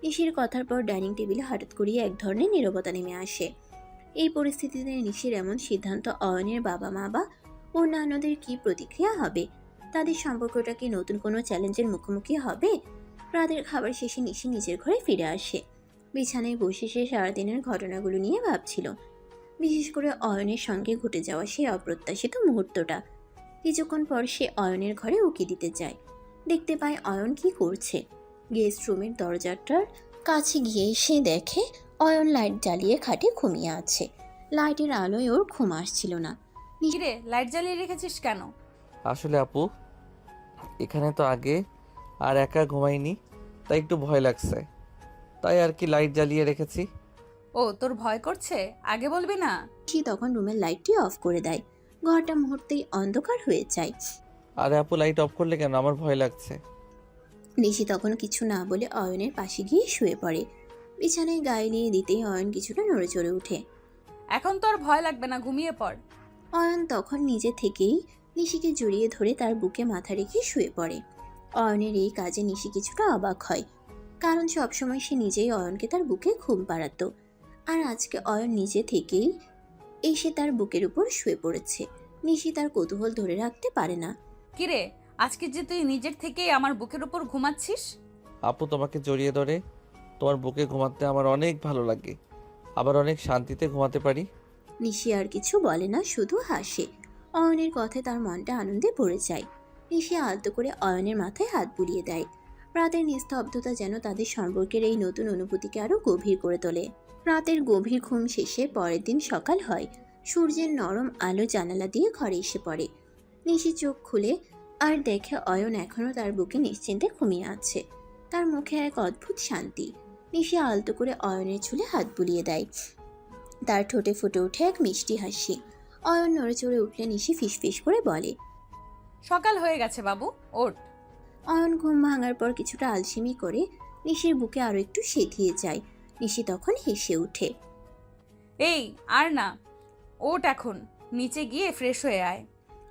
নিশির কথার পর ডাইনিং টেবিলে হঠাৎ করিয়ে এক ধরনের নীরবতা নেমে আসে। এই পরিস্থিতিতে নিশির এমন সিদ্ধান্ত অয়নের বাবা মা বা অন্যান্যদের কি প্রতিক্রিয়া হবে? তাদের সম্পর্কটা কি নতুন কোনো চ্যালেঞ্জের মুখোমুখি হবে? রাতের খাবার শেষে নিশি নিজের ঘরে ফিরে আসে। বিছানায় বসে সে সারাদিনের ঘটনাগুলো নিয়ে ভাবছিল, বিশেষ করে অয়নের সঙ্গে ঘটে যাওয়া সেই অপ্রত্যাশিত মুহূর্তটা। কিছুক্ষণ পর সে অয়নের ঘরে উকি দিতে যায়। দেখতে পায় অয়ন কি করছে। গেস্ট রুমের দরজাটার কাছে গিয়ে সে দেখে অয়ন লাইট জ্বালিয়ে খাটে ঘুমিয়ে আছে। লাইটের আলোয় ওর ঘুম আসছিল না। রে, লাইট জ্বালিয়ে রেখেছিস কেন? আসলে আপু, এখানে তো আগে আর একা ঘুমাইনি, তাই একটু ভয় লাগছে, তাই আর কি লাইট জ্বালিয়ে রেখেছি। ও, তোর ভয় করছে? আগে বলবি না? সে তখন রুমের লাইটটি অফ করে দেয়। ঘরটা মুহূর্তেই অন্ধকার হয়ে যায়। আরে আপু, লাইট অফ করলে কেন? আমার ভয় লাগছে। নিশি তখন কিছু না বলে অয়নের পাশে গিয়ে শুয়ে পড়ে। বিছানায় গায়ে নিয়ে দিতেই অয়ন কিছুটা নড়ে চড়ে ওঠে। এখন তো আর ভয় লাগবে না, ঘুমিয়ে পড়। অয়ন তখন নিজে থেকেই নিশিকে জড়িয়ে ধরে তার বুকে মাথা রেখে শুয়ে পড়ে। অয়নের এই কাজে নিশি কিছুটা অবাক হয়, কারণ সবসময় সে নিজেই অয়নকে তার বুকে ঘুম পাড়াতো, আর আজকে অয়ন নিজে থেকেই এসে তার বুকের উপর শুয়ে পড়েছে। নিশি তার কৌতূহল ধরে রাখতে পারে না। কিরে, আজকে যে তুই নিজের থেকেই আমার বুকের উপর ঘুমাচ্ছিস? আপু, তোমাকে জড়িয়ে ধরে তোমার বুকে ঘুমাতে আমার অনেক ভালো লাগে, আবার অনেক শান্তিতে ঘুমাতে পারি। নিশি আর কিছু বলে না, শুধু হাসে। অয়নের কথায় তার মনটা আনন্দে ভরে যায়। নিশি আলতো করে অয়নের মাথায় হাত বুলিয়ে দেয়। রাতের নিস্তব্ধতা যেন তাদের সম্পর্কের এই নতুন অনুভূতিকে আরো গভীর করে তোলে। রাতের গভীর ঘুম শেষে পরের দিন সকাল হয়। সূর্যের নরম আলো জানালা দিয়ে ঘরে এসে পড়ে। নিশি চোখ খুলে আর দেখে অয়ন এখনো তার বুকে নিশ্চিন্তে ঘুমিয়ে আছে। তার মুখে এক অদ্ভুত শান্তি। নিশি আলতো করে অয়নের চুলে হাত বুলিয়ে দেয়। তার ঠোঁটে ফুটে ওঠে এক মিষ্টি হাসি। অয়ন নড়ে চড়ে উঠলে নিশি ফিসফিস করে বলে, সকাল হয়ে গেছে বাবু, ওঠ। অয়ন ঘুম ভাঙার পর কিছুটা আলসেমি করে নিশির বুকে আরো একটু সেধিয়ে যায়। নিশি তখন হেসে ওঠে। এই আর না, ওঠ এখন, নিচে গিয়ে ফ্রেশ হয়ে আয়।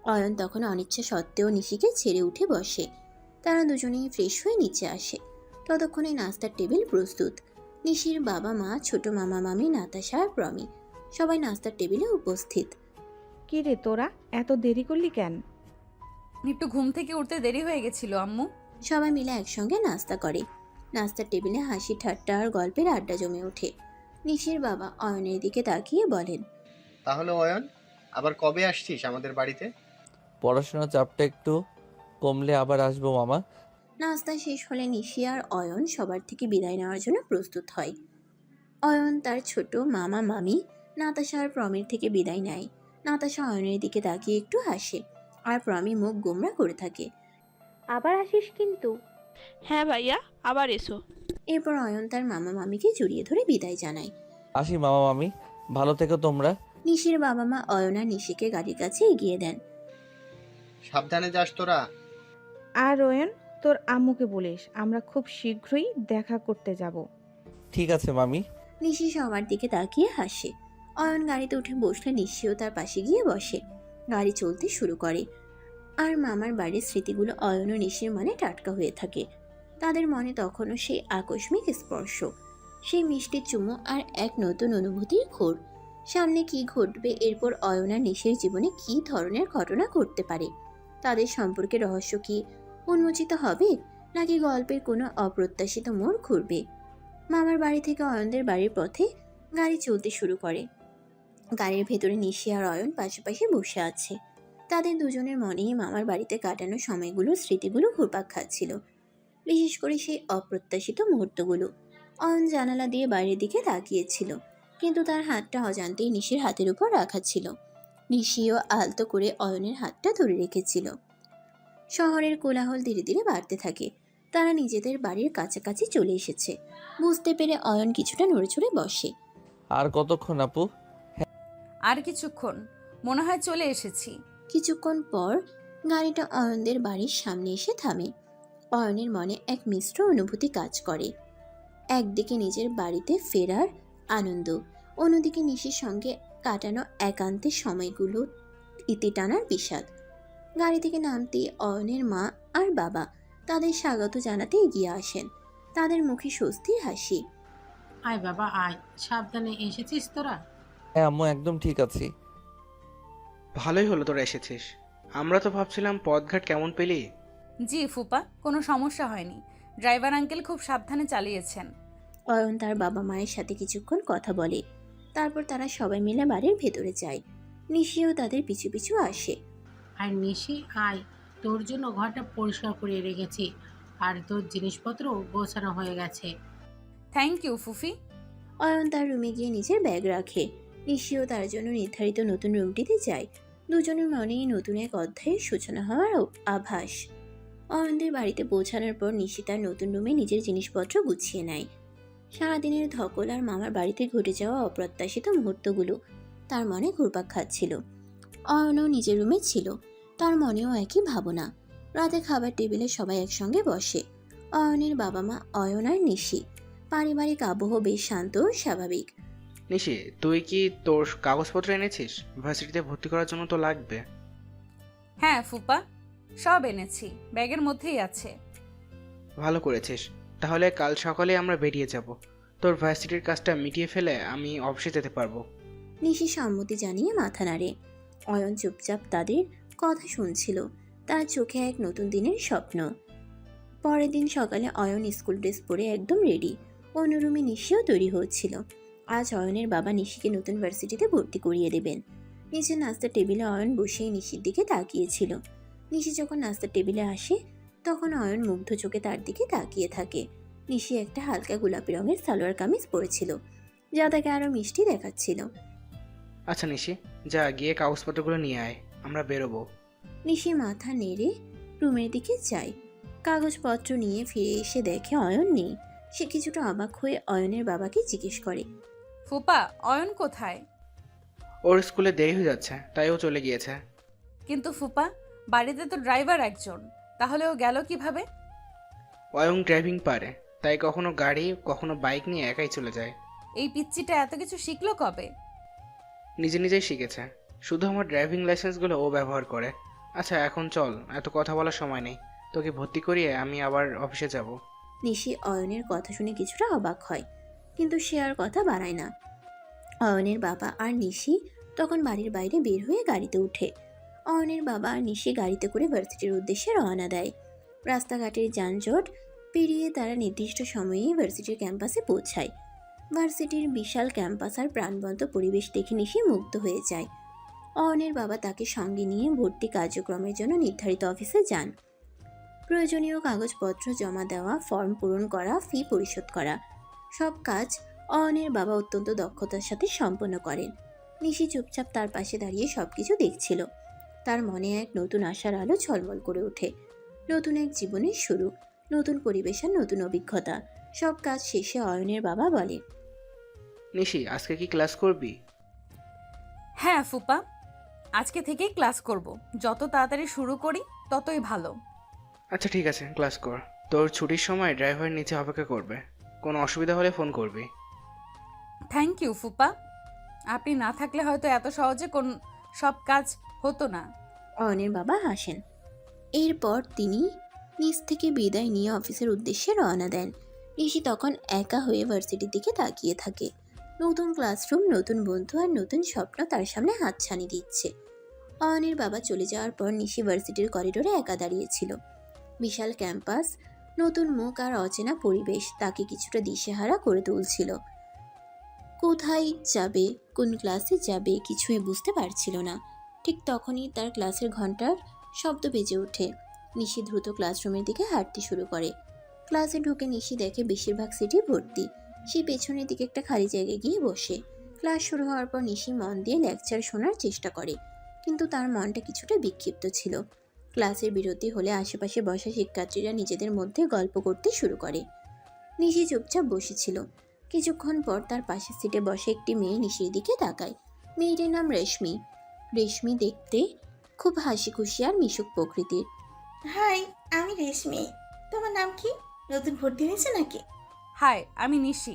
অয়ন তখন অনিচ্ছা সত্ত্বেও নিশিকে ছেড়ে উঠে বসে। তারা দুজনেই ফ্রেশ হয়ে নিচে আসে। ততক্ষণে নাস্তার টেবিল প্রস্তুত। নিশির বাবা মা, ছোট মামা মামি, নাতাশা আর প্রমি সবাই নাস্তার টেবিলে উপস্থিত। কি রে তোরা এত দেরি করলি কেন? একটু ঘুম থেকে উঠতে দেরি হয়ে গেছিল আম্মু। সবাই মিলে একসঙ্গে নাস্তা করে। নাস্তার টেবিলে হাসি ঠাট্টা আর গল্পের আড্ডা জমে ওঠে। নিশির বাবা অয়নের দিকে তাকিয়ে বলেন, তাহলে অয়ন, আবার কবে আসছিস আমাদের বাড়িতে? পড়াশোনার চাপটা একটু কমলে আবার আসবো মামা। নাস্তা শেষ হলে নিশি আর অয়ন সবার থেকে বিদায় নেওয়ার জন্য প্রস্তুত হয়। অয়ন তার ছোট মামা মামি, নাতাশা আর প্রমির থেকে বিদায় নেয়। নাতাশা অয়নের দিকে তাকিয়ে একটু হাসে, আর প্রমি মুখ গোমরা করে থাকে। আবার আসিস কিন্তু। হ্যাঁ ভাইয়া, আবার এসো। এরপর অয়ন তার মামা মামিকে জড়িয়ে ধরে বিদায় জানায়। আসি মামা মামি, ভালো থেকো তোমরা। নিশির বাবা মা অয়ন আর নিশিকে গাড়ির কাছে এগিয়ে দেন। সাবধানে যাস তোরা। আর রয়ন, তোর আম্মুকে বলিস আমরা খুব শীঘ্রই দেখা করতে যাব। ঠিক আছে মামি। নিশি সবার দিকে তাকিয়ে হাসে। অয়ন গাড়িতে উঠে বসলে নিশিও তার পাশে গিয়ে বসে। গাড়ি চলতে শুরু করে। আর মামার বাড়ির স্মৃতিগুলো অয়ন ও নিশির মনে টাটকা হয়ে থাকে। তাদের মনে তখনও সেই আকস্মিক স্পর্শ, সেই মিষ্টি চুমো আর এক নতুন অনুভূতির ঘোর। সামনে কি ঘটবে, এরপর অয়ন আর নিশির জীবনে কি ধরনের ঘটনা ঘটতে পারে, তাদের সম্পর্কে রহস্য কি উন্মোচিত হবে, নাকি গল্পের কোনো অপ্রত্যাশিত মোড় ঘুরবে। মামার বাড়ি থেকে অয়নদের বাড়ির পথে গাড়ি চলতে শুরু করে। গাড়ির ভেতরে নিশি আর অয়ন পাশাপাশি বসে আছে। তাদের দুজনের মনেই মামার বাড়িতে কাটানো সময়গুলোর স্মৃতিগুলো ঘুরপাক খাচ্ছিল, বিশেষ করে সেই অপ্রত্যাশিত মুহূর্তগুলো। অয়ন জানালা দিয়ে বাইরের দিকে তাকিয়েছিল, কিন্তু তার হাতটা অজান্তেই নিশির হাতের উপর রাখা ছিল। নিশিও আলতো করে অয়নের হাতটা ধরে রেখেছিল। শহরের কোলাহল ধীরে ধীরে বাড়তে থাকে। তারা নিজেদের বাড়ির কাছাকাছি চলে এসেছে। বুঝতে পেরে অয়ন কিছুটা নড়েচড়ে বসে। আর কতক্ষণ আপু? আর কিছুক্ষণ, মনে হয় চলে এসেছি। কিছুক্ষণ পর গাড়িটা অয়নদের বাড়ির সামনে এসে থামে। অয়নের মনে এক মিশ্র অনুভূতি কাজ করে। একদিকে নিজের বাড়িতে ফেরার আনন্দ, অন্যদিকে নিশির সঙ্গে কাটানো একান্তের সময়গুলো ইতি টানার বিষাদ। গাড়ি থেকে নামতেই অয়নের মা আর বাবা তাদের স্বাগত জানাতে এগিয়ে আসেন। তাদের মুখে স্বস্তির হাসি। আয় বাবা আয়, সাবধানে এসেছিস তোরা? হ্যাঁ আম্মু, একদম ঠিক আছি। ভালোই হলো তোরা এসেছিস। আমরা তো ভাবছিলাম পথঘাট কেমন পেলি। জি ফুপা, কোনো সমস্যা হয়নি। ড্রাইভার আঙ্কেল খুব সাবধানে চালিয়েছেন। অয়ন তার বাবা মায়ের সাথে কিছুক্ষণ কথা বলে। তারপর তারা সবাই মিলে বাড়ির ভেতরে যায়। নিশিও তাদের পিছু পিছু আসে। আর নিশি আয়, তোর জন্য ঘরটা পরিষ্কার করে রেখেছি, আর তোর জিনিসপত্র গোছানো হয়ে গেছে। Thank you ফুফি। অয়ন তার রুমে গিয়ে নিজের ব্যাগ রাখে। নিশিও তার জন্য নির্ধারিত নতুন রুমটিতে যায়। দুজনের মনেই নতুন এক অধ্যায়ের সূচনা হওয়ার আভাস। অয়নদের বাড়িতে পৌঁছানোর পর নিশি তার নতুন রুমে নিজের জিনিসপত্র গুছিয়ে নেয়। সারাদিনের ধকল আর মামার বাড়িতে ঘটে যাওয়া অপ্রত্যাশিত মুহূর্তগুলো তার মনে ঘুরপাক খাচ্ছিল। অয়নও নিজের রুমে ছিল, তার মনেও একই ভাবনা। রাতে খাবার টেবিলে সবাই একসঙ্গে বসে। অয়নের বাবা মা, অয়ন আর নিশি। পারিবারিক আবহ বেশ শান্ত ও স্বাভাবিক। নিশি, তুই কি তোর কাগজপত্র এনেছিস? ভার্সিটিতে ভর্তি করার জন্য তো লাগবে। হ্যাঁ ফুপা, সব এনেছি, ব্যাগের মধ্যেই আছে। ভালো করেছিস। তাহলে কাল সকালে আমরা বেরিয়ে যাব। তোর ভার্সিটির কাজটা মিটিয়ে ফেলে আমি অফিসে যেতে পারবো। নিশি সম্মতি জানিয়ে মাথা নাড়ে। অয়ন চুপচাপ তাদের কথা শুনছিল, তার চোখে এক নতুন দিনের স্বপ্ন। পরের দিন সকালে অয়ন স্কুল ড্রেস পরে একদম রেডি। অন্য রুমে নিশিও তৈরি হচ্ছিল। আজ অয়নের বাবা নিশিকে নতুন ভার্সিটিতে ভর্তি করিয়ে দেবেন। নিচে নাস্তার টেবিলে অয়ন বসেই নিশির দিকে তাকিয়েছিল। নিশি যখন নাস্তার টেবিলে আসে তখন অয়ন মুগ্ধ চোখে তার দিকে তাকিয়ে থাকে। নিশি একটা হালকা গোলাপি রঙের সালোয়ার কামিজ পরেছিল। যা তাকে আরও মিষ্টি দেখাচ্ছিল। আচ্ছা নিশি, যা গিয়ে কাগজপত্রগুলো নিয়ে আয়, আমরা বেরোবো। নিশি মাথা নেড়ে রুমের দিকে যায়। কাগজপত্র নিয়ে ফিরে এসে দেখে অয়ন নেই। সে কিছুটা অবাক হয়ে অয়নের বাবাকে জিজ্ঞেস করে। ফুপা, অয়ন কোথায়? ওর স্কুলে দেরি হয়ে যাচ্ছে, তাই ও চলে গিয়েছে। কিন্তু ফুপা, বাড়িতে তো ড্রাইভার একজন, তাহলে ও গেল কিভাবে? অয়ন ড্রাইভিং পারে, তাই কখনো গাড়ি কখনো বাইক নিয়ে একাই চলে যায়। এই পিচ্চিটা এত কিছু শিখলো কবে? নিজে নিজেই শিখেছে, শুধু আমার ড্রাইভিং লাইসেন্সগুলো ও ব্যবহার করে। আচ্ছা এখন চল, এত কথা বলার সময় নেই, তোকে ভর্তি করিয়ে আমি আবার অফিসে যাব। নিশি অয়নের কথা শুনে কিছুটা অবাক হয়, কিন্তু সে আর কথা বাড়ায় না। অয়নের বাবা আর নিশি তখন বাড়ির বাইরে বের হয়ে গাড়িতে উঠে। অয়নের বাবা আর নিশি গাড়িতে করে ভার্সিটির উদ্দেশ্যে রওনা দেয়। রাস্তাঘাটের যানজট পেরিয়ে তারা নির্দিষ্ট সময়ে ভার্সিটির ক্যাম্পাসে পৌঁছায়। ভার্সিটির বিশাল ক্যাম্পাস আর প্রাণবন্ত পরিবেশ দেখে নিশি মুগ্ধ হয়ে যায়। অয়নের বাবা তাকে সঙ্গে নিয়ে ভর্তি কার্যক্রমের জন্য নির্ধারিত অফিসে যান। প্রয়োজনীয় কাগজপত্র জমা দেওয়া, ফর্ম পূরণ করা, ফি পরিশোধ করা, সব কাজ অয়নের বাবা অত্যন্ত দক্ষতার সাথে সম্পন্ন করেন। নিশি চুপচাপ তার পাশে দাঁড়িয়ে সবকিছু দেখছিল। তার মনে এক নতুন আশার আলো ঝলমল করে ওঠে। নতুন এক জীবনের শুরু, নতুন পরিবেশের নতুন অভিজ্ঞতা। সব কাজ শেষে অয়নের বাবা বলে, নিশি, আজকে কি ক্লাস করবি? হ্যাঁ ফুপা, আজকে থেকেই ক্লাস করব। যত তাড়াতাড়ি শুরু করি ততই ভালো। আচ্ছা ঠিক আছে, ক্লাস কর। তোর ছুটির সময় ড্রাইভার নিচে অপেক্ষা করবে, কোনো অসুবিধা হলে ফোন করবি। থ্যাংক ইউ ফুপা, আপনি না থাকলে হয়তো এত সহজে সব কাজ হতো না। অয়নের বাবা হাসেন। এরপর তিনি নিজ থেকে বিদায় নিয়ে অফিসের উদ্দেশ্যে রওনা দেন। ঋষি তখন একা হয়ে ভার্সিটির দিকে তাকিয়ে থাকে। নতুন ক্লাসরুম, নতুন বন্ধু আর নতুন স্বপ্ন তার সামনে হাতছানি দিচ্ছে। অয়নের বাবা চলে যাওয়ার পর নিশি ভার্সিটির করিডোরে একা দাঁড়িয়েছিল। বিশাল ক্যাম্পাস, নতুন মুখ আর অচেনা পরিবেশ তাকে কিছুটা দিশেহারা করে তুলছিল। কোথায় যাবে, কোন ক্লাসে যাবে কিছুই বুঝতে পারছিল না। ঠিক তখনই তার ক্লাসের ঘন্টার শব্দ বেজে ওঠে। নিশি দ্রুত ক্লাসরুমের দিকে হাঁটতে শুরু করে। ক্লাসে ঢুকে নিশি দেখে বেশিরভাগ সিটই ভর্তি। সে পেছনের দিকে একটা খালি জায়গায় গিয়ে বসে। ক্লাস শুরু হওয়ার পর নিশি মন দিয়ে লেকচার শোনার চেষ্টা করে, কিন্তু তার মনটা কিছুটা বিক্ষিপ্ত ছিল। ক্লাসের বিরতি হলে আশেপাশে বসা শিক্ষার্থীরা নিজেদের মধ্যে গল্প করতে শুরু করে। নিশি চুপচাপ বসেছিল। কিছুক্ষণ পর তার পাশের সিটে বসে একটি মেয়ে নিশির দিকে তাকায়। মেয়েটির নাম রেশমি। রেশমি দেখতে খুব হাসি খুশি আর মিশুক প্রকৃতির। হাই, আমি রেশমি। তোমার নাম কি? নতুন ভর্তি হয়েছে নাকি? হাই, আমি নিশি।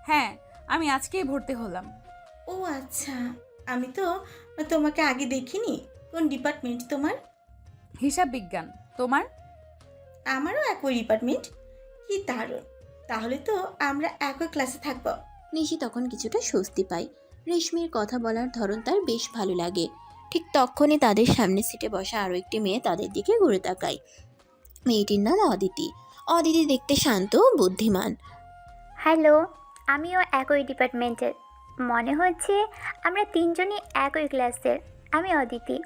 হ্যাঁ, আমি আজকেই ভর্তি হলাম। ও আচ্ছা, আমি তো তোমাকে আগে দেখিনি। কোন ডিপার্টমেন্ট তোমার? হিসাব বিজ্ঞান। তোমার? আমারও একই ডিপার্টমেন্ট। কি দারুণ, তাহলে তো আমরা একই ক্লাসে থাকবো। নিশি তখন কিছুটা স্বস্তি পায়। রেশমির কথা বলার ধরন তার বেশ ভালো লাগে। ঠিক তখনই তাদের সামনে সিটে বসা আরও একটি মেয়ে তাদের দিকে ঘুরে তাকায়। মেয়েটির নাম অদিতি। অদিতি দেখতে শান্ত ও বুদ্ধিমান। হ্যালো, আমিও একই ডিপার্টমেন্টের। মনে হচ্ছে আমরা তিনজনই একই ক্লাসের। আমি অদিতি।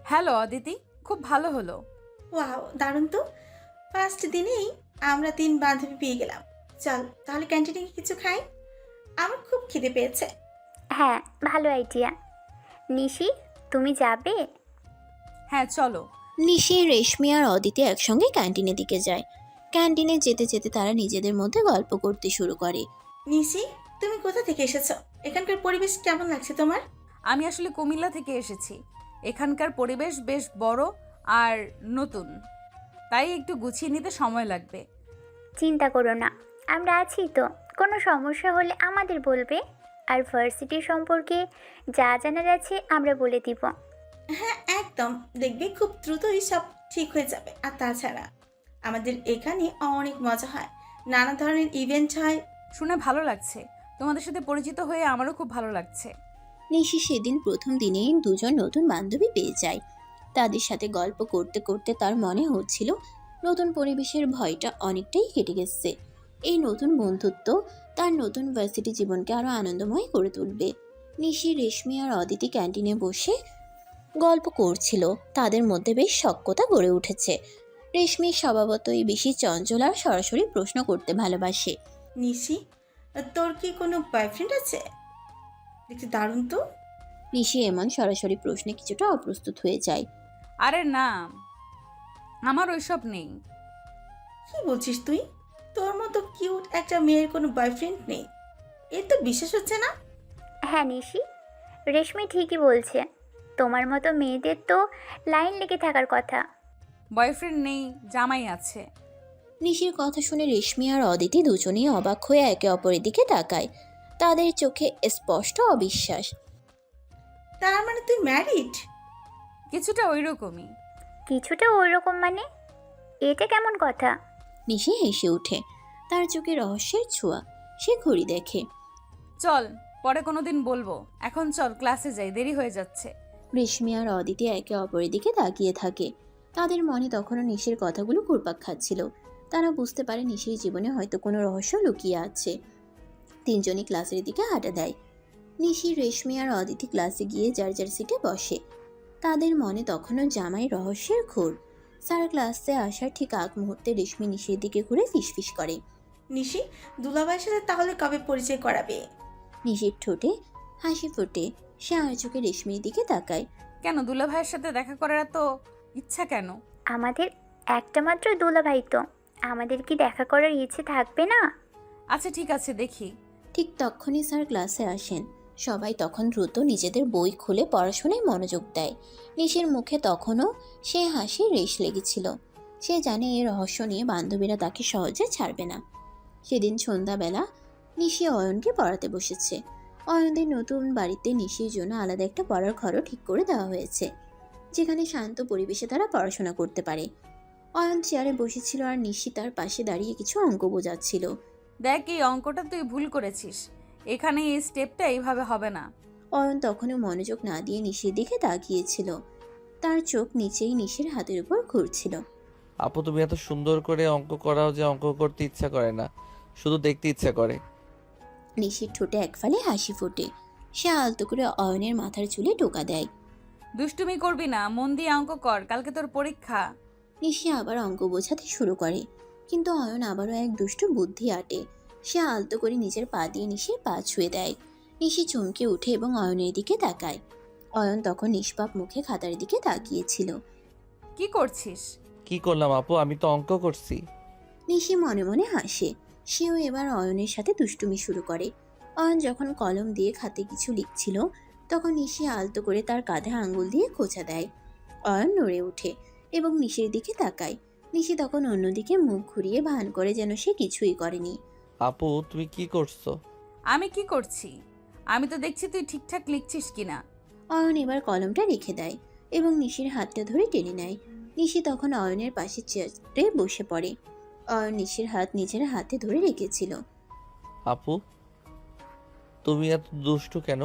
হ্যালো অদিতি, খুব ভালো হলো। ওয়াও, দারুণ তো। ফার্স্ট দিনেই আমরা 3 বান্ধবী পেয়ে গেলাম। চল তাহলে ক্যান্টিনে কিছু খাই, আমার খুব খিদে পেয়েছে। হ্যাঁ, ভালো আইডিয়া। নিশি, তুমি যাবে? হ্যাঁ চলো। নিশি, রেশমি আর অদিতি একসঙ্গে ক্যান্টিনের দিকে যায়। ক্যান্টিনে যেতে যেতে তারা নিজেদের মধ্যে গল্প করতে শুরু করে। নিশি, তুমি কোথা থেকে এসেছো? এখানকার পরিবেশ কেমন লাগছে তোমার? আমি আসলে কুমিল্লা থেকে এসেছি। এখানকার পরিবেশ বেশ বড় আর নতুন, তাই একটু গুছিয়ে নিতে সময় লাগবে। চিন্তা করো না, আমরা আছি তো। কোনো সমস্যা হলে আমাদের বলবে। আর ভার্সিটি সম্পর্কে যা জানার আছে আমরা বলে দিব। হ্যাঁ একদম, দেখবে খুব দ্রুতই সব ঠিক হয়ে যাবে। আর তাছাড়া আমাদের এখানে অনেক মজা হয়, নানা ধরনের ইভেন্ট হয়। শুনে ভালো লাগছে, তোমাদের সাথে পরিচিত হয়ে আমারও খুব ভালো লাগছে। নিশি সেদিন প্রথম দিনেই দুজন নতুন বান্ধবী পেয়ে যায়। তাদের সাথে গল্প করতে করতে তার মনে হচ্ছিল নতুন পরিবেশের ভয়টা অনেকটাই কেটে গেছে। এই নতুন বন্ধুত্ব তার নতুন ভার্সিটি জীবনকে আরও আনন্দময় করে তুলবে। নিশি, রেশমি আর অদিতি ক্যান্টিনে বসে গল্প করছিল। তাদের মধ্যে বেশ সখ্যতা গড়ে উঠেছে। রেশমি স্বভাবতই বেশি চঞ্চল আর সরাসরি প্রশ্ন করতে ভালোবাসে। নিশি, তোর কি কোনো বয়ফ্রেন্ড আছে? দেখতে দারুণ তো। নিশি এমন সরাসরি প্রশ্নে কিছুটা অপ্রস্তুত হয়ে যায়। আরে না, আমার ওইসব নেই। কি বলছিস তুই? তোর মতো কিউট একটা মেয়ের কোনো বয়ফ্রেন্ড নেই? এর তো বিশ্বাস হচ্ছে না। হ্যাঁ নিশি, রেশমি ঠিকই বলছে। তোমার মতো মেয়েদের তো লাইন লেগে থাকার কথা। বয়ফ্রেন্ড নেই, জামাই আছে। নিশির কথা শুনে রেশমি আর অদিতি দুজনেই অবাক হয়ে একে অপরের দিকে তাকায়। তাদের চোখে স্পষ্ট অবিশ্বাস। তার মানে তুই ম্যারিড? কিছুটা ওইরকমই। কিছুটা ওই রকম মানে? এটা কেমন কথা? নিশি হেসে ওঠে। তার চোখে রহস্যের ছোঁয়া। সে ঘড়ি দেখে। চল, পরে কোনোদিন বলবো। এখন চল, ক্লাসে যাই, দেরি হয়ে যাচ্ছে। রেশমি আর অদিতি একে অপরের দিকে তাকিয়ে থাকে। তাদের মনে তখনও নিশির কথাগুলো ঘুরপাক খাচ্ছিল। তারা বুঝতে পারে নিশির জীবনে হয়তো কোনো রহস্য লুকিয়ে আছে। তিনজনই ক্লাসের দিকে হাঁটা দেয়। নিশি, রেশমি আর অদিতি ক্লাসে গিয়ে যার যার সিটে বসে। তাদের মনে তখনও জামাই রহস্যের ঘোর। স্যার ক্লাসে আসার ঠিক আগ মুহূর্তে রেশমি নিশির দিকে ঘুরে ফিসফিস করে। নিশি, দুলাভাইয়ের সাথে তাহলে কবে পরিচয় করাবে? নিশির ঠোঁটে হাসি ফোটে। সে আর চোখে রেশমির দিকে তাকায়। কেন, দুলা ভাইয়ের সাথে দেখা করার এত ইচ্ছা কেন? আমাদের একটা মাত্র দুলাভাই তো, আমাদের কি দেখা করার ইচ্ছে থাকবে না? আচ্ছা ঠিক আছে, দেখি। ঠিক তখনই স্যার ক্লাসে আসেন। সবাই তখন দ্রুত নিজেদের বই খুলে পড়াশোনায় মনোযোগ দেয়। নিশির মুখে তখনও সে হাসির রেশ লেগেছিল। সে জানে এই রহস্য নিয়ে বান্ধবীরা তাকে সহজে ছাড়বে না। সেদিন সন্ধ্যাবেলা নিশি অয়নকে পড়াতে বসেছে। অয়নদের নতুন বাড়িতে নিশির জন্য আলাদা একটা পড়ার ঘরও ঠিক করে দেওয়া হয়েছে, যেখানে শান্ত পরিবেশে তারা পড়াশোনা করতে পারে। অয়ন চেয়ারে বসেছিল আর নিশি তার পাশে দাঁড়িয়ে কিছু অঙ্ক বোঝাচ্ছিল। দেখ, এই অঙ্কটা তুই ভুল করেছিস। এখানে এই স্টেপটা এইভাবে হবে না। অয়ন তখনও মনোযোগ না দিয়ে নিশির দিকে তাকিয়েছিল। তার চোখ নিচেই নিশির হাতের উপর ঘুরছিল। আপু তুমি এত সুন্দর করে অঙ্ক করাও যে অঙ্ক করতে ইচ্ছা করে না, শুধু দেখতে ইচ্ছা করে। নিশির ঠোঁটে একফালে হাসি ফোটে। সে আলতো করে অয়নের মাথার চুলে টোকা দেয়। দুষ্টুমি করবি না, মন দিয়ে অঙ্ক কর, কালকে তোর পরীক্ষা। নিশি আবার অঙ্ক বোঝাতে শুরু করে, কিন্তু অয়ন আবারও এক দুষ্টু বুদ্ধি আটে। সে আলতো করে নিজের পা দিয়ে নিশির পা ছুঁয়ে দেয়। নিশি চমকে উঠে এবং অয়নের দিকে তাকায়। অয়ন তখন নিষ্পাপ মুখে খাতার দিকে তাকিয়েছিল। কি করছিস? কি করলাম আপু, আমি তো অঙ্ক করছি। নিশি মনে মনে হাসে। সেও এবার অয়নের সাথে দুষ্টুমি শুরু করে। অয়ন যখন কলম দিয়ে খাতে কিছু লিখছিল, তখন নিশি আলতো করে তার কাঁধে আঙ্গুল দিয়ে খোঁচা দেয়। অয়ন নড়ে ওঠে এবং নিশির দিকে তাকায়। নিশি তখন অন্যদিকে মুখ ঘুরিয়ে ভান করে যেন সে কিছুই করেনি। আপু তুমি কি করছো? আমি কি করছি? আমি তো দেখছি তুই ঠিকঠাক লিখছিস কিনা। অয়ন এবার কলমটা রেখে দেয় এবং নিশির হাতটা ধরে টেনে নেয়। নিশি তখন অয়নের পাশে চেয়ারে বসে পড়ে। অয়ন নিশির হাত নিজের হাতে ধরে রেখেছিল। আপু তুমি এত দুষ্টু কেন?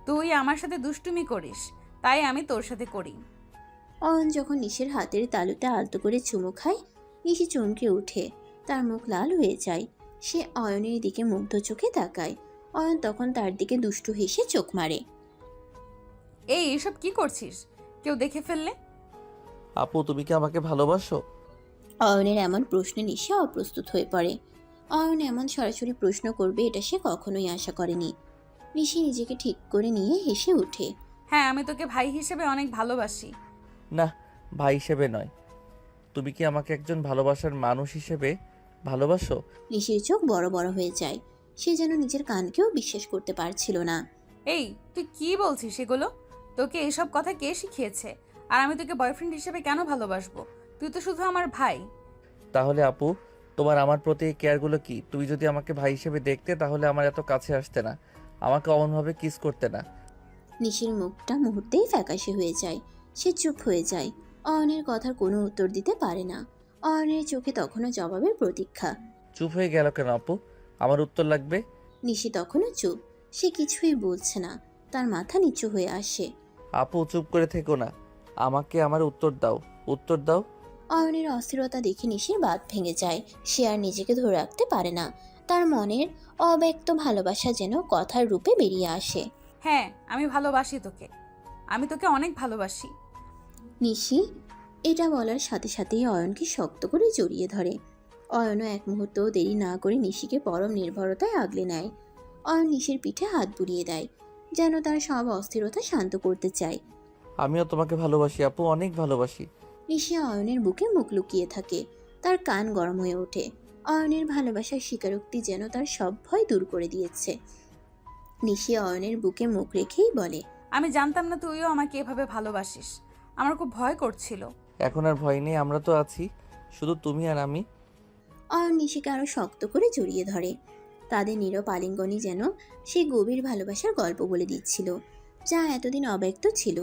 তুই আমার সাথে দুষ্টুমি করিস, তাই আমি তোর সাথে করি। অয়ন যখন নিশির হাতের তালুতে আলতো করে চুমু খায়, নিশি চমকে উঠে। তার মুখ লাল হয়ে যায়। সে অয়নের দিকে মুগ্ধ চোখে তাকায়। অয়ন তখন তার দিকে দুষ্টু হেসে চোখ মারে। এসব কি করছিস? কেউ দেখে ফেললে? আপু তুমি কি আমাকে ভালোবাসো? অয়নের এমন প্রশ্নে নিশি অপ্রস্তুত হয়ে পড়ে। অয়ন এমন সরাসরি প্রশ্ন করবে এটা সে কখনোই আশা করেনি। নিশি নিজেকে ঠিক করে নিয়ে হেসে ওঠে। হ্যাঁ, আমি তোকে ভাই হিসেবে অনেক ভালোবাসি। না, ভাই হিসেবে নয়। তুমি কি আমাকে একজন ভালোবাসার মানুষ হিসেবে ভালোবাসো? নিশির চোখ বড় বড় হয়ে যায়। সে যেন নিজের কানকেও বিশ্বাস করতে পারছিল না। এই, তুই কি বলছিস এগুলো? তোকে এসব কথা কে শিখিয়েছে? আর আমি তোকে বয়ফ্রেন্ড হিসেবে কেন ভালোবাসবো? তুই তো শুধু আমার ভাই। তাহলে আপু তোমার আমার প্রতি এই কেয়ারগুলো কি? তুমি যদি আমাকে ভাই হিসেবে দেখতে তাহলে আমার এত কাছে আসতে না, আমাকে অমনভাবে কিস করতে না। নিশির মুখটা মুহূর্তেই ফ্যাকাশে হয়ে যায়। সে চুপ হয়ে যায়। অয়নের কথার কোনো উত্তর দিতে পারে না। অয়নের চোখে তখনও জবাবের প্রতীক্ষা। চুপ হয়ে গেল কেন আপু? আমার উত্তর লাগবে। নিশি তখনও চুপ। সে কিছুই বলছে না। তার মাথা নিচু হয়ে আসে। আপু চুপ করে থেকো না, আমাকে আমার উত্তর দাও, উত্তর দাও। অয়নের অস্থিরতা দেখে নিশির বাঁধ ভেঙে যায়। সে আর নিজেকে ধরে রাখতে পারে না। তার মনের অব্যক্ত ভালোবাসা যেন কথার রূপে বেরিয়ে আসে। হ্যাঁ, আমি ভালোবাসি তোকে। আমি তোকে অনেক ভালোবাসি। নিশি এটা বলার সাথে সাথেই অয়নকে শক্ত করে জড়িয়ে ধরে। অয়নও এক মুহূর্তও দেরি না করে নিশিকে পরম নির্ভরতায় আগলে নেয়। অয়ন নিশির পিঠে হাত বুলিয়ে দেয়, যেন তার সব অস্থিরতা শান্ত করতে চায়। আমিও তোমাকে ভালোবাসি আপু, অনেক ভালোবাসি। নিশি অয়নের বুকে মুখ লুকিয়ে থাকে, তার কান গরম হয়ে ওঠে। অয়নের ভালোবাসার স্বীকারোক্তি যেন তার সব ভয় দূর করে দিয়েছে। নিশি অয়নের বুকে মুখ রেখেই বলে, আমি জানতাম না তুইও আমাকে এভাবে ভালোবাসিস। আমার খুব ভয় করছিল। এখন আর ভয় নেই, আমরা তো আছি, শুধু তুমি আর আমি। অয়ন নিশিকে আরো শক্ত করে জড়িয়ে ধরে। তাদের নীরব আলিঙ্গনই যেন সেই গভীর ভালোবাসার গল্প বলে দিচ্ছিল, যা এতদিন অব্যক্ত ছিল।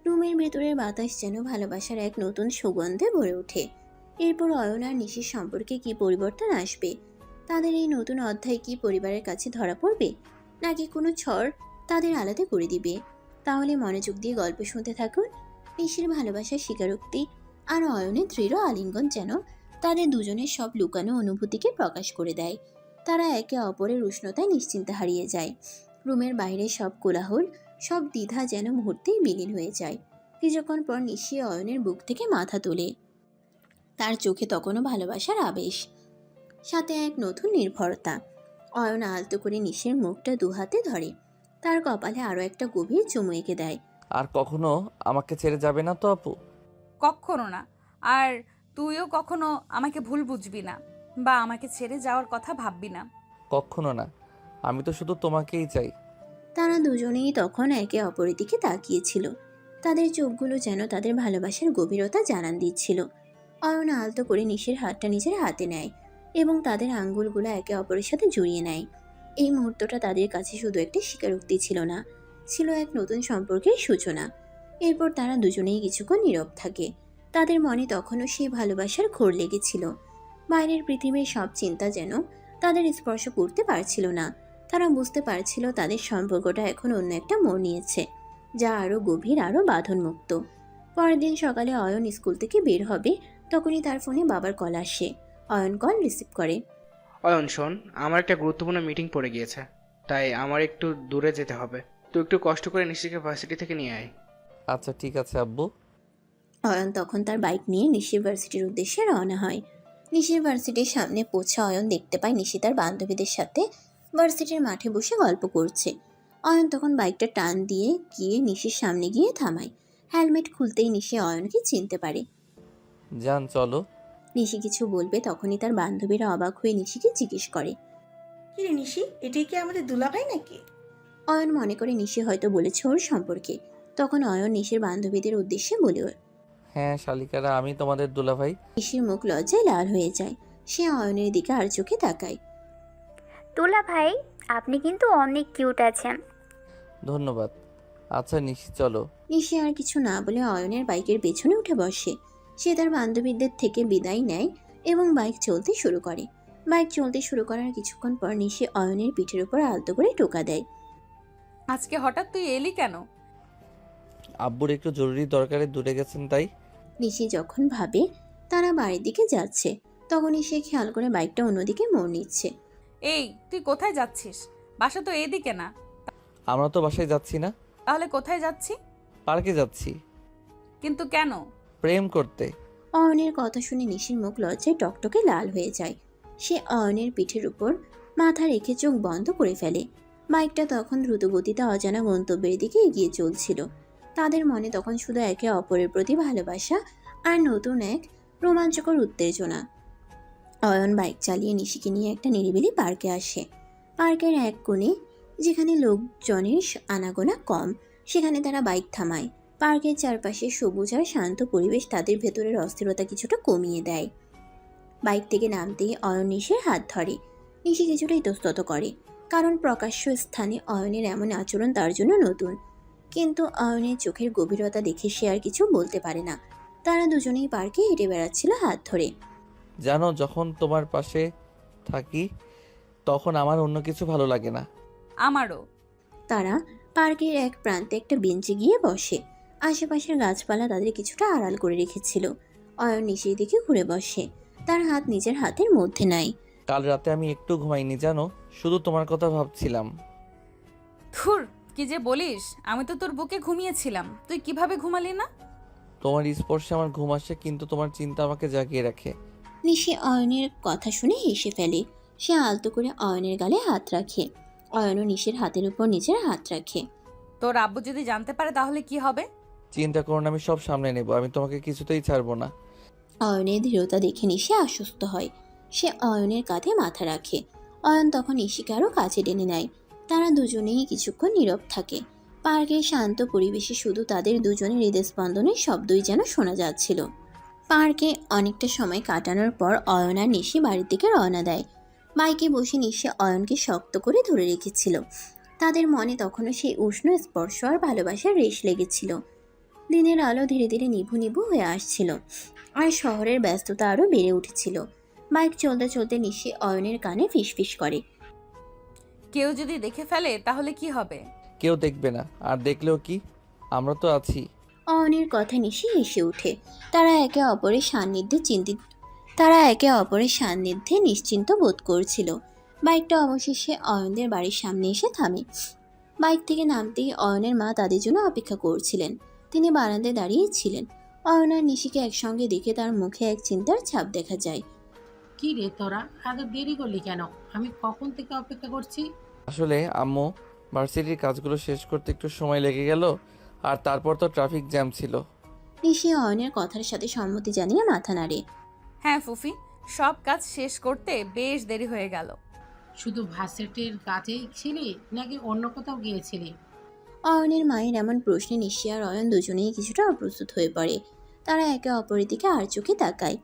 রুমের ভেতরের বাতাস যেন ভালোবাসার এক নতুন সুগন্ধে ভরে ওঠে। এরপর অয়ন আর নিশির সম্পর্কে কি পরিবর্তন আসবে? তাদের এই নতুন অধ্যায় কি পরিবারের কাছে ধরা পড়বে, নাকি কোনো ঝড় তাদের আলাদা করে দিবে? তাহলে মনোযোগ দিয়ে গল্প শুনতে থাকুন। নিশির ভালোবাসার স্বীকারোক্তি আর অয়নের দৃঢ় আলিঙ্গন যেন তাদের দুজনের সব লুকানো অনুভূতিকে প্রকাশ করে দেয়। তারা একে অপরের উষ্ণতায় নিশ্চিন্তে হারিয়ে যায়। রুমের বাইরে সব কোলাহল, সব দ্বিধা যেন মুহূর্তেই বিলীন হয়ে যায়। কিছুক্ষণ পর নিশি অয়নের বুক থেকে মাথা তোলে। তার চোখে তখনও ভালোবাসার আবেশ, সাথে এক নতুন নির্ভরতা। অয়ন আলতো করে নিশির মুখটা দুহাতে ধরে, তার কপালে আরো একটা গভীর চুমু এঁকে দেয়। আর কখনো আমাকে ছেড়ে যাবে না তো আপু? কখনো না। আর তুইও কখনো আমাকে ভুল বুঝবি না বা আমাকে ছেড়ে যাওয়ার কথা ভাববি না। কখনো না, আমি তো শুধু তোমাকেই চাই। তারা দুজনেই তখন একে অপরের দিকে তাকিয়েছিল। তাদের চোখগুলো যেন তাদের ভালোবাসার গভীরতা জানান দিচ্ছিল। অয়ন আলতো করে নিশির হাতটা নিজের হাতে নেয় এবং তাদের আঙ্গুলগুলো একে অপরের সাথে জড়িয়ে নেয়। এই মুহূর্তটা তাদের কাছে শুধু একটা স্বীকারোক্তি ছিল না, ছিল এক নতুন সম্পর্কের সূচনা। এরপর তারা দুজনেই কিছুক্ষণ নীরব থাকে। তাদের মনে তখনও সেই ভালোবাসার ঘোর লেগেছিল। বাইরের পৃথিবীর সব চিন্তা যেন তাদের স্পর্শ করতে পারছিল না। তারা বুঝতে পারছিল তাদের সম্পর্কটা এখন অন্য একটা মোড় নিয়েছে, যা আরো গভীর, আরো বাঁধনমুক্ত। পরের দিন সকালে অয়ন স্কুল থেকে বের হবে, তখনই তার ফোনে বাবার কল আসে। অয়ন কল রিসিভ করে। অয়ন শোন, আমার একটা গুরুত্বপূর্ণ মিটিং পড়ে গিয়েছে, তাই আমার একটু দূরে যেতে হবে। তুই একটু কষ্ট করে নিশিকে ভার্সিটি থেকে নিয়ে আয়। আচ্ছা ঠিক আছে আব্বু। অয়ন তখন তার বাইক নিয়ে নিশি ভার্সিটির উদ্দেশ্যে রওনা হয়। নিশির ভার্সিটির সামনে পৌঁছে অয়ন দেখতে পায় নিশি তার বান্ধবীদের সাথে ভার্সিটির মাঠে বসে গল্প করছে। অয়ন তখন বাইকটা টান দিয়ে গিয়ে নিশির সামনে গিয়ে থামায়। হেলমেট খুলতেই নিশি অয়নকে চিনতে পারে। যান চলো। নিশি কিছু বলবে, তখনই তার বান্ধবীরা অবাক হয়ে নিশিকে জিজ্ঞেস করে, কি রে নিশি, এটাই কি আমাদের দুলাভাই নাকি? অয়ন মনে করে নিশি হয়তো বলেছে ওর সম্পর্কে। তখন অয়ন নিশির বান্ধবীদের উদ্দেশ্যে বলে, হ্যাঁ শালিকারা, আমি তোমাদের দুলাভাই। নিশির মুখ লজ্জায় লাল হয়ে যায়। সে অয়নের দিকে আর চোখে তাকায়। তুলা ভাই, আপনি কিন্তু অনেক কিউট আছেন। ধন্যবাদ। আচ্ছা নিশি চলো। নিশি আর কিছু না বলে অয়নের বাইকের পেছনে উঠে বসে। সে তার বান্ধবীদের থেকে বিদায় নেয় এবং বাইক চলতে শুরু করে। বাইক চলতে শুরু করার কিছুক্ষণ পর নিশি অয়নের পিঠের উপর আলতো করে টোকা দেয়। আজকে হঠাৎ তুই এলি কেন? আব্বুর একটু জরুরি দরকারে দূরে গেছেন তাই। নিশি যখন ভাবে তারা বাড়ির দিকে যাচ্ছে, তখনই সে খেয়াল করে বাইকটা অন্যদিকে মোড় নিচ্ছে। এই, তুই কোথায় যাচ্ছিস? বাসা তো এদিকে না। আমরা তো বাসায় যাচ্ছি না। তাহলে কোথায় যাচ্ছি? পার্কে যাচ্ছি। কিন্তু কেন? প্রেম করতে। অয়নের কথা শুনে নিশির মুখ লজ্জায় টকটকে লাল হয়ে যায়। সে অয়নের পিঠের উপর মাথা রেখে চোখ বন্ধ করে ফেলে। বাইকটা তখন দ্রুত গতিতে অজানা গন্তব্যের দিকে এগিয়ে চলছিল। তাদের মনে তখন শুধু একে অপরের প্রতি ভালোবাসা আর নতুন এক রোমাঞ্চকর উত্তেজনা। অয়ন বাইক চালিয়ে নিশিকে নিয়ে একটা নিরিবিলি পার্কে আসে। পার্কের এক কোণে, যেখানে লোকজনের আনাগোনা কম, সেখানে তারা বাইক থামায়। পার্কের চারপাশে সবুজ আর শান্ত পরিবেশ তাদের ভেতরের অস্থিরতা কিছুটা কমিয়ে দেয়। বাইক থেকে নামতেই অয়ন নিশির হাত ধরে। নিশি কিছুটা ইতস্তত করে, কারণ প্রকাশ্য স্থানে অয়নের এমন আচরণ তার জন্য নতুন। কিন্তু অয়নের চোখের গভীরতা দেখে সে আর কিছু বলতে পারে না। তারা দুজনেই পার্কে হেঁটে বেড়াচ্ছিল হাত ধরে। জানো, যখন তোমার পাশে থাকি তখন আমার অন্য কিছু ভালো লাগে না। আমারও। তারা পার্কের এক প্রান্তে একটা বেঞ্চে গিয়ে বসে। আশেপাশের গাছপালা তাদের কিছুটা আড়াল করে রেখেছিল। অয়ন নিশির দিকে ঘুরে বসে, তার হাত নিজের হাতের মধ্যে নাই। কাল রাতে আমি একটু ঘুমাইনি জানো, শুধু তোমার কথা ভাবছিলাম। ধুর, কি যে বলিস! আমি তো তোর বুকে ঘুমিয়েছিলাম, তুই কিভাবে ঘুমালি না? তোমার স্পর্শে আমার ঘুম আসে, কিন্তু তোমার চিন্তা আমাকে জাগিয়ে রাখে। নিশি অয়নের কথা শুনে হেসে ফেলে। সে আলতো করে অয়নের গালে হাত রাখে। অয়নও নিশির হাতের উপর নিজের হাত রাখে। তোর আব্বু যদি জানতে পারে তাহলে কি হবে? চিন্তা করো না, আমি সব সামলে নেব। আমি তোমাকে কিছুতেই ছাড়বো না। অয়নের দৃঢ়তা দেখে নিশি আশ্বস্ত হয়। সে অয়নের কাঁধে মাথা রাখে। অয়ন তখন নিশিকে আরও কাছে টেনে নেয়। তারা দুজনেই কিছুক্ষণ নীরব থাকে। পার্কের শান্ত পরিবেশে শুধু তাদের দুজনের হৃদস্পন্দনের শব্দই যেন শোনা যাচ্ছিল। পার্কে অনেকটা সময় কাটানোর পর অয়ন আর নিশি বাড়ির দিকে রওনা দেয়। বাইকে বসে নিশি অয়নকে শক্ত করে ধরে রেখেছিল। তাদের মনে তখনও সেই উষ্ণ স্পর্শ আর ভালোবাসার রেশ লেগেছিল। দিনের আলো ধীরে ধীরে নিভু নিভু হয়ে আসছিল, আর শহরের ব্যস্ততা আরও বেড়ে উঠেছিল। বাইক চলতে চলতে নিশি অয়নের কানে ফিসফিস করে। কেউ যদি দেখে ফেলে তাহলে কি হবে? কেউ দেখবে না, আর দেখলেও কি, আমরা তো আছি। অয়নের কথা নিশি হেসে ওঠে। তারা একে অপরের সান্নিধ্যে নিশ্চিন্ত বোধ করছিল। বাইকটা অবশেষে অয়নদের বাড়ির সামনে এসে থামে। বাইক থেকে নামতেই অয়নের মা তাদের জন্য অপেক্ষা করছিলেন। তিনি বারান্দায় দাঁড়িয়ে ছিলেন। অয়ন আর নিশিকে একসঙ্গে দেখে তার মুখে এক চিন্তার ছাপ দেখা যায়। কি রে তোরা এত দেরি করলি কেন? আমি কখন থেকে অপেক্ষা করছি। আসলে আম্মু, ভার্সিটির কাজগুলো শেষ করতে একটু সময় লেগে গেল, আর তারপর তো ট্রাফিক জ্যাম ছিল। নিশি অয়নের কথার সাথে সম্মতি জানিয়ে মাথা নাড়ে। হ্যাঁ ফুফি, সব কাজ শেষ করতে বেশ দেরি হয়ে গেল। শুধু ভার্সিটির কাজেই ছিলি নাকি অন্য কোথাও গিয়েছিলি? অয়নের মায়ের এমন প্রশ্নে নিশি আর অয়ন দুজনেই কিছুটা অপ্রস্তুত হয়ে পড়ে। তারা একে অপরের দিকে আর চোখে তাকায়।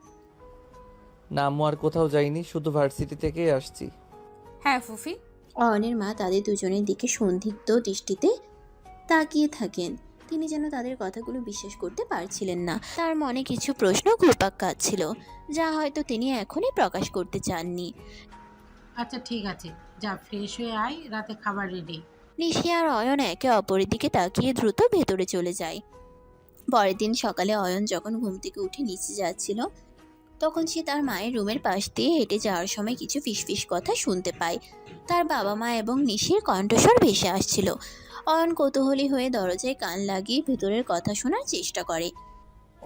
না আম্মু, আর কোথাও যাইনি, শুধু ভার্সিটি থেকেই আসছি। হ্যাঁ ফুফি। অয়নের মা তাদের দুজনের দিকে সন্দিগ্ধ দৃষ্টিতে তাকিয়ে থাকেন। তিনি যেন তাদের কথাগুলো বিশ্বাস করতে পারছিলেন না। তার মনে কিছু প্রশ্ন ঘুরপাক খাচ্ছিল, যা হয়তো তিনি এখনই প্রকাশ করতে চাননি। আচ্ছা ঠিক আছে, যা ফ্রেশ হয়ে আয়, রাতে খাবার রেডি। নিশি আর অয়ন একে অপরের দিকে তাকিয়ে দ্রুত ভেতরে চলে যায়। পরের দিন সকালে অয়ন যখন ঘুম থেকে উঠে নিচে যাচ্ছিল, তখন সে তার মায়ের রুমের পাশ দিয়ে হেঁটে যাওয়ার সময় কিছু ফিসফিস কথা শুনতে পায়। তার বাবা মা এবং নিশির কণ্ঠস্বর ভেসে আসছিল। অয়ন কৌতূহলী হয়ে দরজায় কান লাগিয়ে ভেতরের কথা শোনার চেষ্টা করে।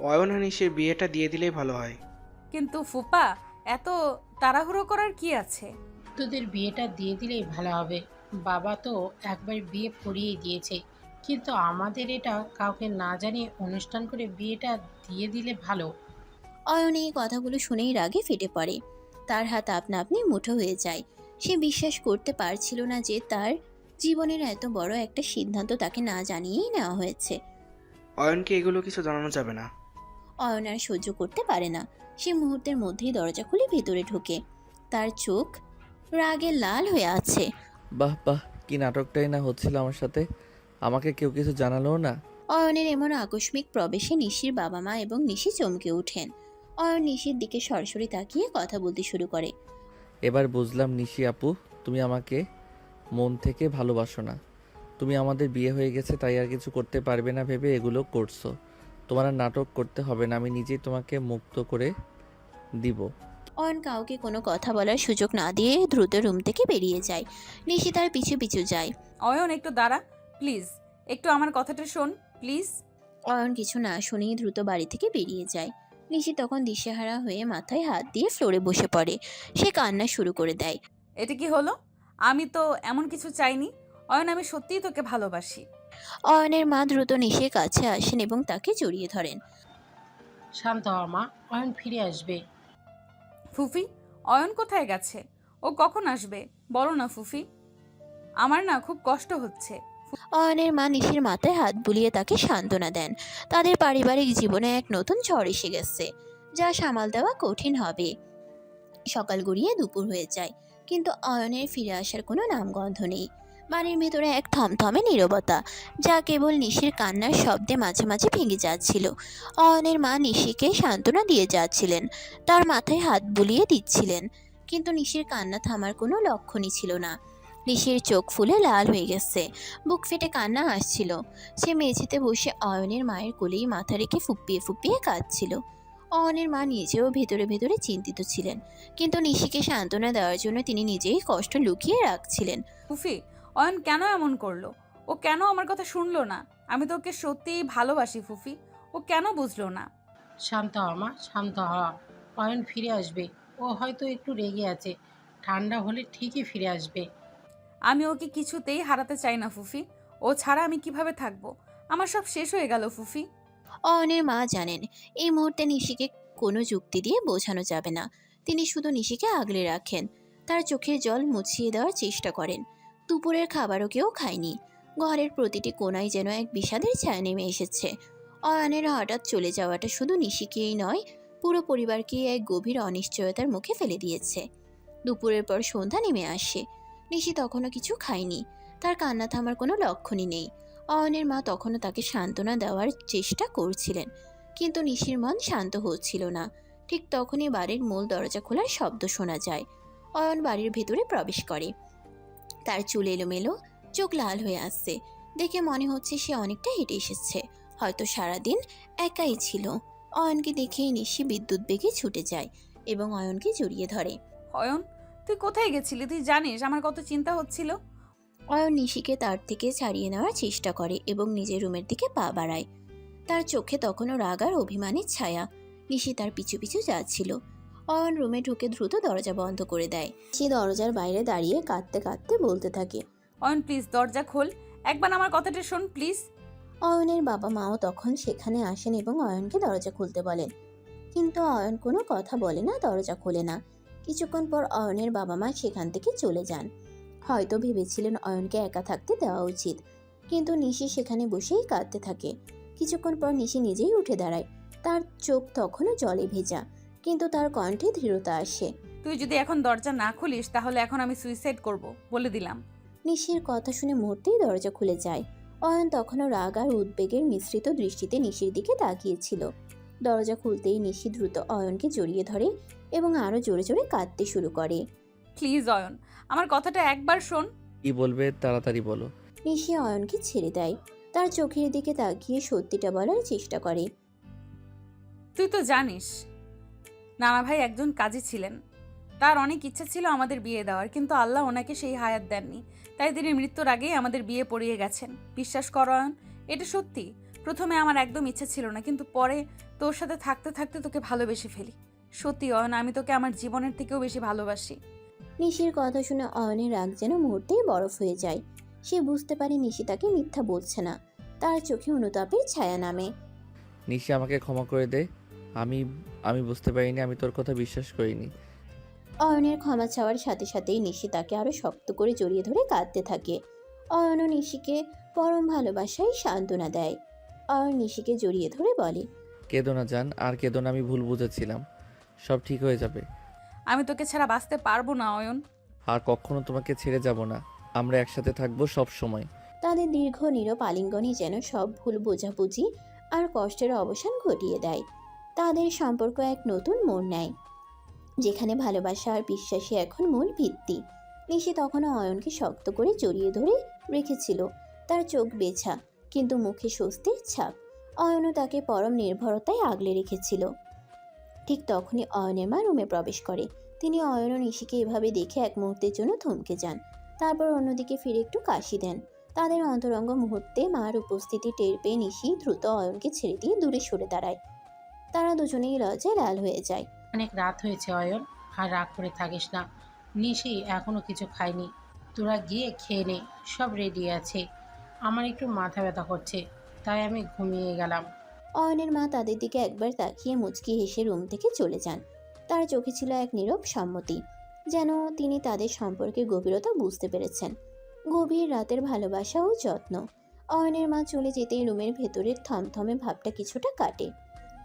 অয়ন আর নিশির বিয়েটা দিয়ে দিলেই ভালো হয়। কিন্তু ফুপা, এত তাড়াহুড়ো করার কি আছে? তোদের বিয়েটা দিয়ে দিলেই ভালো হবে। বাবা তো একবার বিয়ে পড়িয়ে দিয়েছে, কিন্তু আমাদের এটা কাউকে না জানিয়ে অনুষ্ঠান করে বিয়েটা দিয়ে দিলে ভালো। অয়ন এই কথাগুলো শুনেই রাগে ফেটে পড়ে। তার হাত আপনা আপনি মুঠো হয়ে যায়। সে বিশ্বাস করতে পারছিল না যে তার জীবনের এত বড় একটা সিদ্ধান্ত তাকে না জানিয়েই নেওয়া হয়েছে। অয়নকে এগুলো কিছু জানানো যাবে না। অয়ন আর সহ্য করতে পারে না। সে মুহূর্তের মধ্যেই দরজা খুলে ভেতরে ঢোকে। তার চোখ রাগে লাল হয়ে আছে। বাহ বাহ, কি নাটকটাই না হচ্ছিল আমার সাথে। আমাকে কেউ কিছু জানালোও না। অয়নের এমন আকস্মিক প্রবেশে নিশির বাবা মা এবং নিশি চমকে ওঠেন। অয়ন নিশির দিকে সরাসরি তাকিয়ে কথা বলতে শুরু করে। এবার বুঝলাম নিশি আপু, তুমি আমাকে মন থেকে ভালোবাসো না। তুমি আমাদের বিয়ে হয়ে গেছে তাই আর কিছু করতে পারবে না ভেবে এগুলো করছো। তোমার আর নাটক করতে হবে না, আমি নিজেই তোমাকে মুক্ত করে দিব। অয়ন কাউকে কোনো কথা বলার সুযোগ না দিয়ে দ্রুত রুম থেকে বেরিয়ে যায়। নিশি তার পিছু পিছু যায়। অয়ন একটু দাঁড়া প্লিজ, একটু আমার কথাটা শোন প্লিজ। অয়ন কিছু না শুনেই দ্রুত বাড়ি থেকে বেরিয়ে যায়। নিশি তখন দিশেহারা হয়ে মাথায় হাত দিয়ে ফ্লোরে বসে পড়ে। সে কান্না শুরু করে দেয়। এটা কি হলো? আমি তো এমন কিছু চাইনি। অয়ন, আমি সত্যিই তোকে ভালোবাসি। অয়নের মা দ্রুত নিশির কাছে আসেন এবং তাকে জড়িয়ে ধরেন। শান্ত হ মা, অয়ন ফিরে আসবে। ফুফি, অয়ন কোথায় গেছে? ও কখন আসবে বলো না ফুফি, আমার না খুব কষ্ট হচ্ছে। অয়নের মা নিশির মাথায় হাত বুলিয়ে তাকে সান্ত্বনা দেন। তাদের পারিবারিক জীবনে এক নতুন ঝড় এসে গেছে, যা সামাল দেওয়া কঠিন হবে। সকাল গড়িয়ে দুপুর হয়ে যায়, কিন্তু অয়নের ফিরে আসার কোনো নামগন্ধ নেই। বাড়ির ভেতরে এক থমথমে নীরবতা, যা কেবল নিশির কান্নার শব্দে মাঝে মাঝে ভেঙে যাচ্ছিল। অয়নের মা নিশিকে সান্ত্বনা দিয়ে যাচ্ছিলেন, তার মাথায় হাত বুলিয়ে দিচ্ছিলেন, কিন্তু নিশির কান্না থামার কোনো লক্ষণই ছিল না। নিশির চোখ ফুলে লাল হয়ে গেছে, বুক ফেটে কান্না আসছিল। সে মেঝেতে বসে অয়নের মায়ের কোলেই মাথা রেখে ফুপিয়ে ফুপিয়ে কাঁদছিল। অয়নের মা নিজেও ভেতরে ভেতরে চিন্তিত ছিলেন, কিন্তু নিশিকে সান্ত্বনা দেওয়ার জন্য তিনি নিজেই কষ্ট লুকিয়ে রাখছিলেন। ফুফি, অয়ন কেন এমন করলো? ও কেন আমার কথা শুনলো না? আমি তো ওকে সত্যিই ভালোবাসি ফুফি, ও কেন বুঝলো না? শান্ত হ মা, শান্ত হ। অয়ন ফিরে আসবে। ও হয়তো একটু রেগে আছে, ঠান্ডা হলে ঠিকই ফিরে আসবে। আমি ওকে কিছুতেই হারাতে চাই না ফুফি। ও ছাড়া আমি কিভাবে থাকবো? আমার সব শেষ হয়ে গেল ফুফি। অয়নের মা জানেন এই মুহূর্তে নিশিকে কোনো যুক্তি দিয়ে বোঝানো যাবে না। তিনি শুধু নিশিকে আগলে রাখেন, তার চোখের জল মুছিয়ে দেওয়ার চেষ্টা করেন। দুপুরের খাবারও কেউ খায়নি। ঘরের প্রতিটি কোণায় যেন এক বিষাদের ছায়া নেমে এসেছে। অয়নের হঠাৎ চলে যাওয়াটা শুধু নিশিকেই নয়, পুরো পরিবারকেই এক গভীর অনিশ্চয়তার মুখে ফেলে দিয়েছে। দুপুরের পর সন্ধ্যা নেমে আসে। নিশি তখনও কিছু খায়নি, তার কান্না থামার কোনো লক্ষণই নেই। অয়নের মা তখনও তাকে সান্ত্বনা দেওয়ার চেষ্টা করছিলেন, কিন্তু নিশির মন শান্ত হচ্ছিল না। ঠিক তখনই বাড়ির মূল দরজা খোলার শব্দ শোনা যায়। অয়ন বাড়ির ভেতরে প্রবেশ করে। তার চুল এলোমেলো, চোখ লাল হয়ে আসছে। দেখে মনে হচ্ছে সে অনেকটা হেঁটে এসেছে, হয়তো সারাদিন একাই ছিল। অয়নকে দেখেই নিশি বিদ্যুৎ বেগে ছুটে যায় এবং অয়নকে জড়িয়ে ধরে। অয়ন, তুই কোথায় গেছিলি? তুই জানিস আমার কত চিন্তা হচ্ছিল। অয়ন নিশিকে তার থেকে ছাড়িয়ে নেওয়ার চেষ্টা করে এবং নিজের রুমের দিকে পা বাড়ায়। তার চোখে তখনও রাগ আর অভিমানের ছায়া। নিশি তার পিছু পিছু যাচ্ছিল। অয়ন রুমে ঢুকে দ্রুত দরজা বন্ধ করে দেয়। সে দরজার বাইরে দাঁড়িয়ে কাঁদতে কাঁদতে বলতে থাকে, অয়ন প্লিজ দরজা খোল, একবার আমার কথাটা শোন প্লিজ। অয়নের বাবা মাও তখন সেখানে আসেন এবং অয়নকে দরজা খুলতে বলেন, কিন্তু অয়ন কোনো কথা বলে না, দরজা খোলে না। কিছুক্ষণ পর অয়নের বাবা মা সেখান থেকে চলে যান। হয়তো ভেবেছিলেন অয়নকে একা থাকতে দেওয়া উচিত, কিন্তু নিশি সেখানে বসেই কাঁদতে থাকে। কিছুক্ষণ পর নিশি নিজেই উঠে দাঁড়ায়। তার চোখ তখনও জলে ভেজা, কিন্তু তার কণ্ঠে দৃঢ়তা আসে। তুই যদি এখন দরজা না খুলিস তাহলে এখন আমি সুইসাইড করব, বলে দিলাম। নিশির কথা শুনে মুহূর্তেই দরজা খুলে যায়। অয়ন তখনও রাগ আর উদ্বেগের মিশ্রিত দৃষ্টিতে নিশির দিকে তাকিয়েছিল। দরজা খুলতেই নিশি দ্রুত অয়নকে জড়িয়ে ধরে এবং আরো জোরে জোরে কাঁদতে শুরু করে। প্লিজ অয়ন, আমার কথাটা একবার শোন। কি বলবে তাড়াতাড়ি বলো। নিশি অয়নকে ছেড়ে দেয়, তার চোখের দিকে তাকিয়ে সত্যিটা বলার চেষ্টা করে। তুই তো জানিস নানা ভাই একজন কাজী ছিলেন। তার অনেক ইচ্ছা ছিল আমাদের বিয়ে দেওয়ার, কিন্তু আল্লাহ ওনাকে সেই হায়াত দেননি। তাই তিনি মৃত্যুর আগেই আমাদের বিয়ে পড়িয়ে গেছেন। বিশ্বাস কর অয়ন, এটা সত্যি। প্রথমে আমার একদম ইচ্ছা ছিল না, কিন্তু পরে তোর সাথে থাকতে থাকতে তোকে ভালোবেসে ফেলি। সত্যি অয়ন, আমি তোকে আমার জীবনের থেকেও বেশি ভালোবাসি। নিশির কথা শুনে অয়নের রাগ যেন মুহূর্তেই বরফ হয়ে যায়। সে বুঝতে পারে নিশি তাকে মিথ্যা বলছে না। তার চোখে অনুতাপের ছায়া নামে। নিশি আমাকে ক্ষমা করে দে। আমি আমি বুঝতে পারিনি, আমি তোর কথা বিশ্বাস করিনি। অয়নের ক্ষমা চাওয়ার সাথে সাথেই নিশি তাকে আরো শক্ত করে জড়িয়ে ধরে কাঁদতে থাকে। অয়নও নিশিকে পরম ভালোবাসায় সান্ত্বনা দেয়। অয়ন নিশিকে জড়িয়ে ধরে বলে, কেঁদো না জান, আর কেঁদো না, আমি ভুল বুঝেছিলাম, সব ঠিক হয়ে যাবে। আমি তোকে ছাড়া বাঁচতে পারবো না অয়ন। আর কখনো তোমাকে ছেড়ে যাব না, আমরা একসাথে থাকবো সব সময়। তাদের দীর্ঘ নীরব আলিঙ্গনই যেন সব ভুল বোঝাবুঝি আর কষ্টের অবসান ঘটিয়ে দেয়। তাদের সম্পর্ক এক নতুন মোড় নেয়, যেখানে ভালোবাসা আর বিশ্বাসী এখন মূল ভিত্তি। নিশি তখনও অয়নকে শক্ত করে জড়িয়ে ধরে রেখেছিল। তার চোখ বেছা, কিন্তু মুখে স্বস্তির ছাপ। অয়নও তাকে পরম নির্ভরতায় আগলে রেখেছিল। ঠিক তখনই অয়নের মা রুমে প্রবেশ করে। তিনি অয়ন ও নিশিকে এভাবে দেখে এক মুহূর্তের জন্য থমকে যান, তারপর অন্যদিকে ফিরে একটু কাশি দেন। তাদের অন্তরঙ্গ মুহূর্তে মার উপস্থিতি টের পেয়ে নিশি দ্রুত অয়নকে ছেড়ে দিয়ে দূরে সরে দাঁড়ায়। তারা দুজনেই লজ্জায় লাল হয়ে যায়। অনেক রাত হয়েছে অয়ন, আর রাগ করে থাকিস না। নিশি এখনো কিছু খায়নি, তোরা গিয়ে খেয়ে নে, সব রেডি আছে। আমার একটু মাথা ব্যথা করছে, তাই আমি ঘুমিয়ে গেলাম। অয়নের মা তাদের দিকে একবার তাকিয়ে মুচকি হেসে রুম থেকে চলে যান। তার চোখে ছিল এক নীরব সম্মতি, যেন তিনি তাদের সম্পর্কে গভীরতা বুঝতে পেরেছেন। গভীর রাতের ভালোবাসা ও যত্ন। অয়নের মা চলে যেতেই রুমের ভেতরের থমথমে ভাবটা কিছুটা কাটে।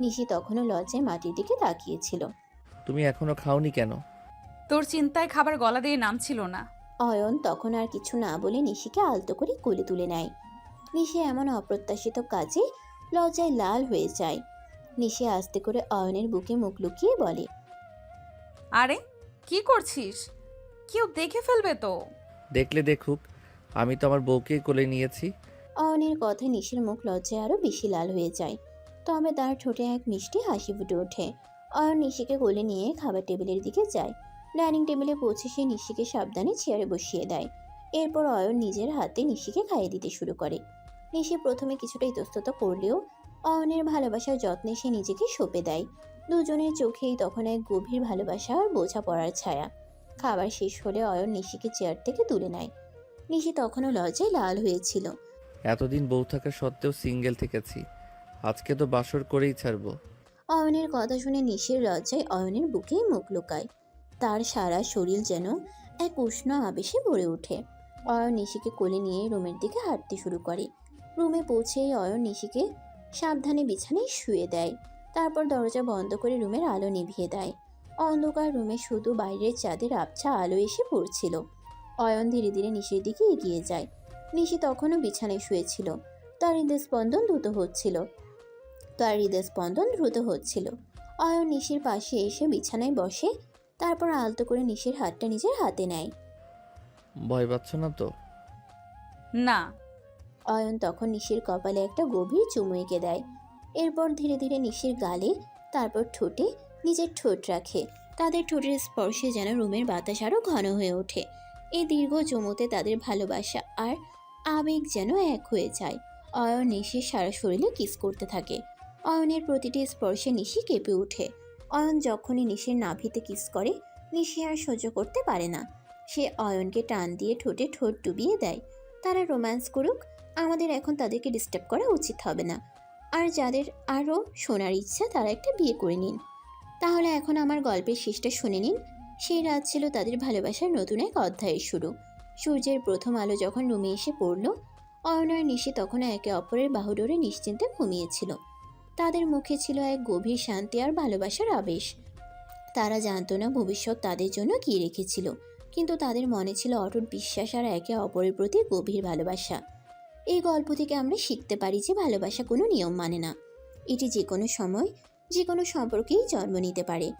নিশি তখনও লজ্জায় মাটির দিকে তাকিয়েছিল। তুমি এখনো খাওনি কেন? তোর চিন্তায় খাবার গলা দিয়ে নামছিল না। অয়ন তখন আর কিছু না বলে নিশিকে আলতো করে কোলে তুলে নেয়। নিশি এমন অপ্রত্যাশিত কাজে লজ্জায় লাল হয়ে যায়। নিশি আস্তে করে অয়নের বুকে মুখ লুকিয়ে বলে, আরে কি করছিস? কেউ দেখে ফেলবে তো। দেখলে দেখুক, আমি তো আমার বউকেই কোলে নিয়েছি। অয়নের কথায় নিশির মুখ লজ্জায় আরো বেশি লাল হয়ে যায়, তবে তার ঠোঁটে এক মিষ্টি হাসি ফুটে ওঠে। অয়ন নিশিকে কোলে নিয়ে খাবার টেবিলের দিকে যায়। ডাইনিং টেবিলে পৌঁছে সে নিশিকে সাবধানে চেয়ারে বসিয়ে দেয়। এরপর অয়ন নিজের হাতে নিশিকে খাইয়ে দিতে শুরু করে। নিশি প্রথমে কিছুটা ইতস্তত করলেও অয়নের ভালোবাসার যত্নে সে নিজেকে সঁপে দেয়। দুজনের চোখেই তখন এক গভীর ভালোবাসা আর বোঝাপড়ার ছায়া। খাবার শেষ হলে অয়ন নিশিকে চেয়ার থেকে তুলে নেয়। নিশি তখনও লজ্জায় লাল হয়েছিল। এতদিন বউ থাকা সত্ত্বেও সিঙ্গেল থেকেছি, আজকে তো বাসর করেই ছাড়বো। অয়নের কথা শুনে নিশির লজ্জায় অয়নের বুকেই মুখ লুকায়। তার সারা শরীর যেন এক উষ্ণ আবেশে ভরে ওঠে। অয়ন নিশিকে কোলে নিয়ে রুমের দিকে হাঁটতে শুরু করে। রুমে পৌঁছেই অয়ন নিশিকে সাবধানে বিছানায় শুয়ে দেয়। তারপর দরজা বন্ধ করে রুমের আলো নিভিয়ে দেয়। অন্ধকার রুমে শুধু বাইরের চাঁদের আবছা আলো এসে পড়ছিল। অয়ন ধীরে ধীরে নিশির দিকে এগিয়ে যায়। নিশি তখনও বিছানায় শুয়েছিল। তার হৃদস্পন্দন দ্রুত হচ্ছিল। অয়ন নিশির পাশে এসে বিছানায় বসে। তারপর আলতো করে নিশির হাতটা নিজের হাতে নেয়। ভয় পাচ্ছ না তো? না। অয়ন তখন নিশির কপালে একটা গভীর চুমু এঁকে দেয়। এরপর ধীরে ধীরে নিশির গালে, তারপর ঠোঁটে নিজের ঠোঁট রাখে। তাদের ঠোঁটের স্পর্শে যেন রুমের বাতাস আরও ঘন হয়ে ওঠে। এই দীর্ঘ চুমুতে তাদের ভালোবাসা আর আবেগ যেন এক হয়ে যায়। অয়ন নিশির সারা শরীরে কিস করতে থাকে। অয়নের প্রতিটি স্পর্শে নিশি কেঁপে ওঠে। অয়ন যখনই নিশির নাভিতে কিস করে, নিশি আর সহ্য করতে পারে না। সে অয়নকে টান দিয়ে ঠোঁটে ঠোঁট ডুবিয়ে দেয়। তারা রোম্যান্স করুক, আমাদের এখন তাদেরকে ডিস্টার্ব করা উচিত হবে না। আর যাদের আরও শোনার ইচ্ছা তারা একটা বিয়ে করে নিন। তাহলে এখন আমার গল্পের শেষটা শুনে নিন। সেই রাত ছিল তাদের ভালোবাসার নতুন এক অধ্যায়ের শুরু। সূর্যের প্রথম আলো যখন রুমে এসে পড়ল, অয়ন আর নিশি তখন একে অপরের বাহু ধরে নিশ্চিন্তে ঘুমিয়েছিল। তাদের মুখে ছিল এক গভীর শান্তি আর ভালোবাসার আবেশ। তারা জানতো না ভবিষ্যৎ তাদের জন্য কী রেখেছিল, কিন্তু তাদের মনে ছিল অটুট বিশ্বাস আর একে অপরের প্রতি গভীর ভালোবাসা। এই গল্প থেকে আমরা শিখতে পারি যে ভালোবাসা কোনো নিয়ম মানে না। এটি যে কোনো সময় যে কোনো সম্পর্কেই জন্ম নিতে পারে।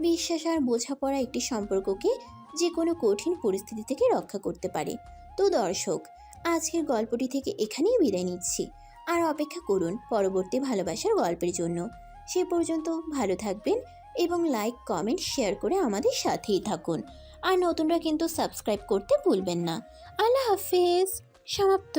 বিশ্বাস আর বোঝাপড়া একটি সম্পর্ককে যে কোনো কঠিন পরিস্থিতি থেকে রক্ষা করতে পারে। তো দর্শক, আজকের গল্পটি থেকে এখানেই বিদায় নিচ্ছি। আর অপেক্ষা করুন পরবর্তী ভালোবাসার গল্পের জন্য। সে পর্যন্ত ভালো থাকবেন এবং লাইক, কমেন্ট, শেয়ার করে আমাদের সাথেই থাকুন। আর নতুনরা কিন্তু সাবস্ক্রাইব করতে ভুলবেন না। আল্লাহ হাফেজ। সমাপ্ত।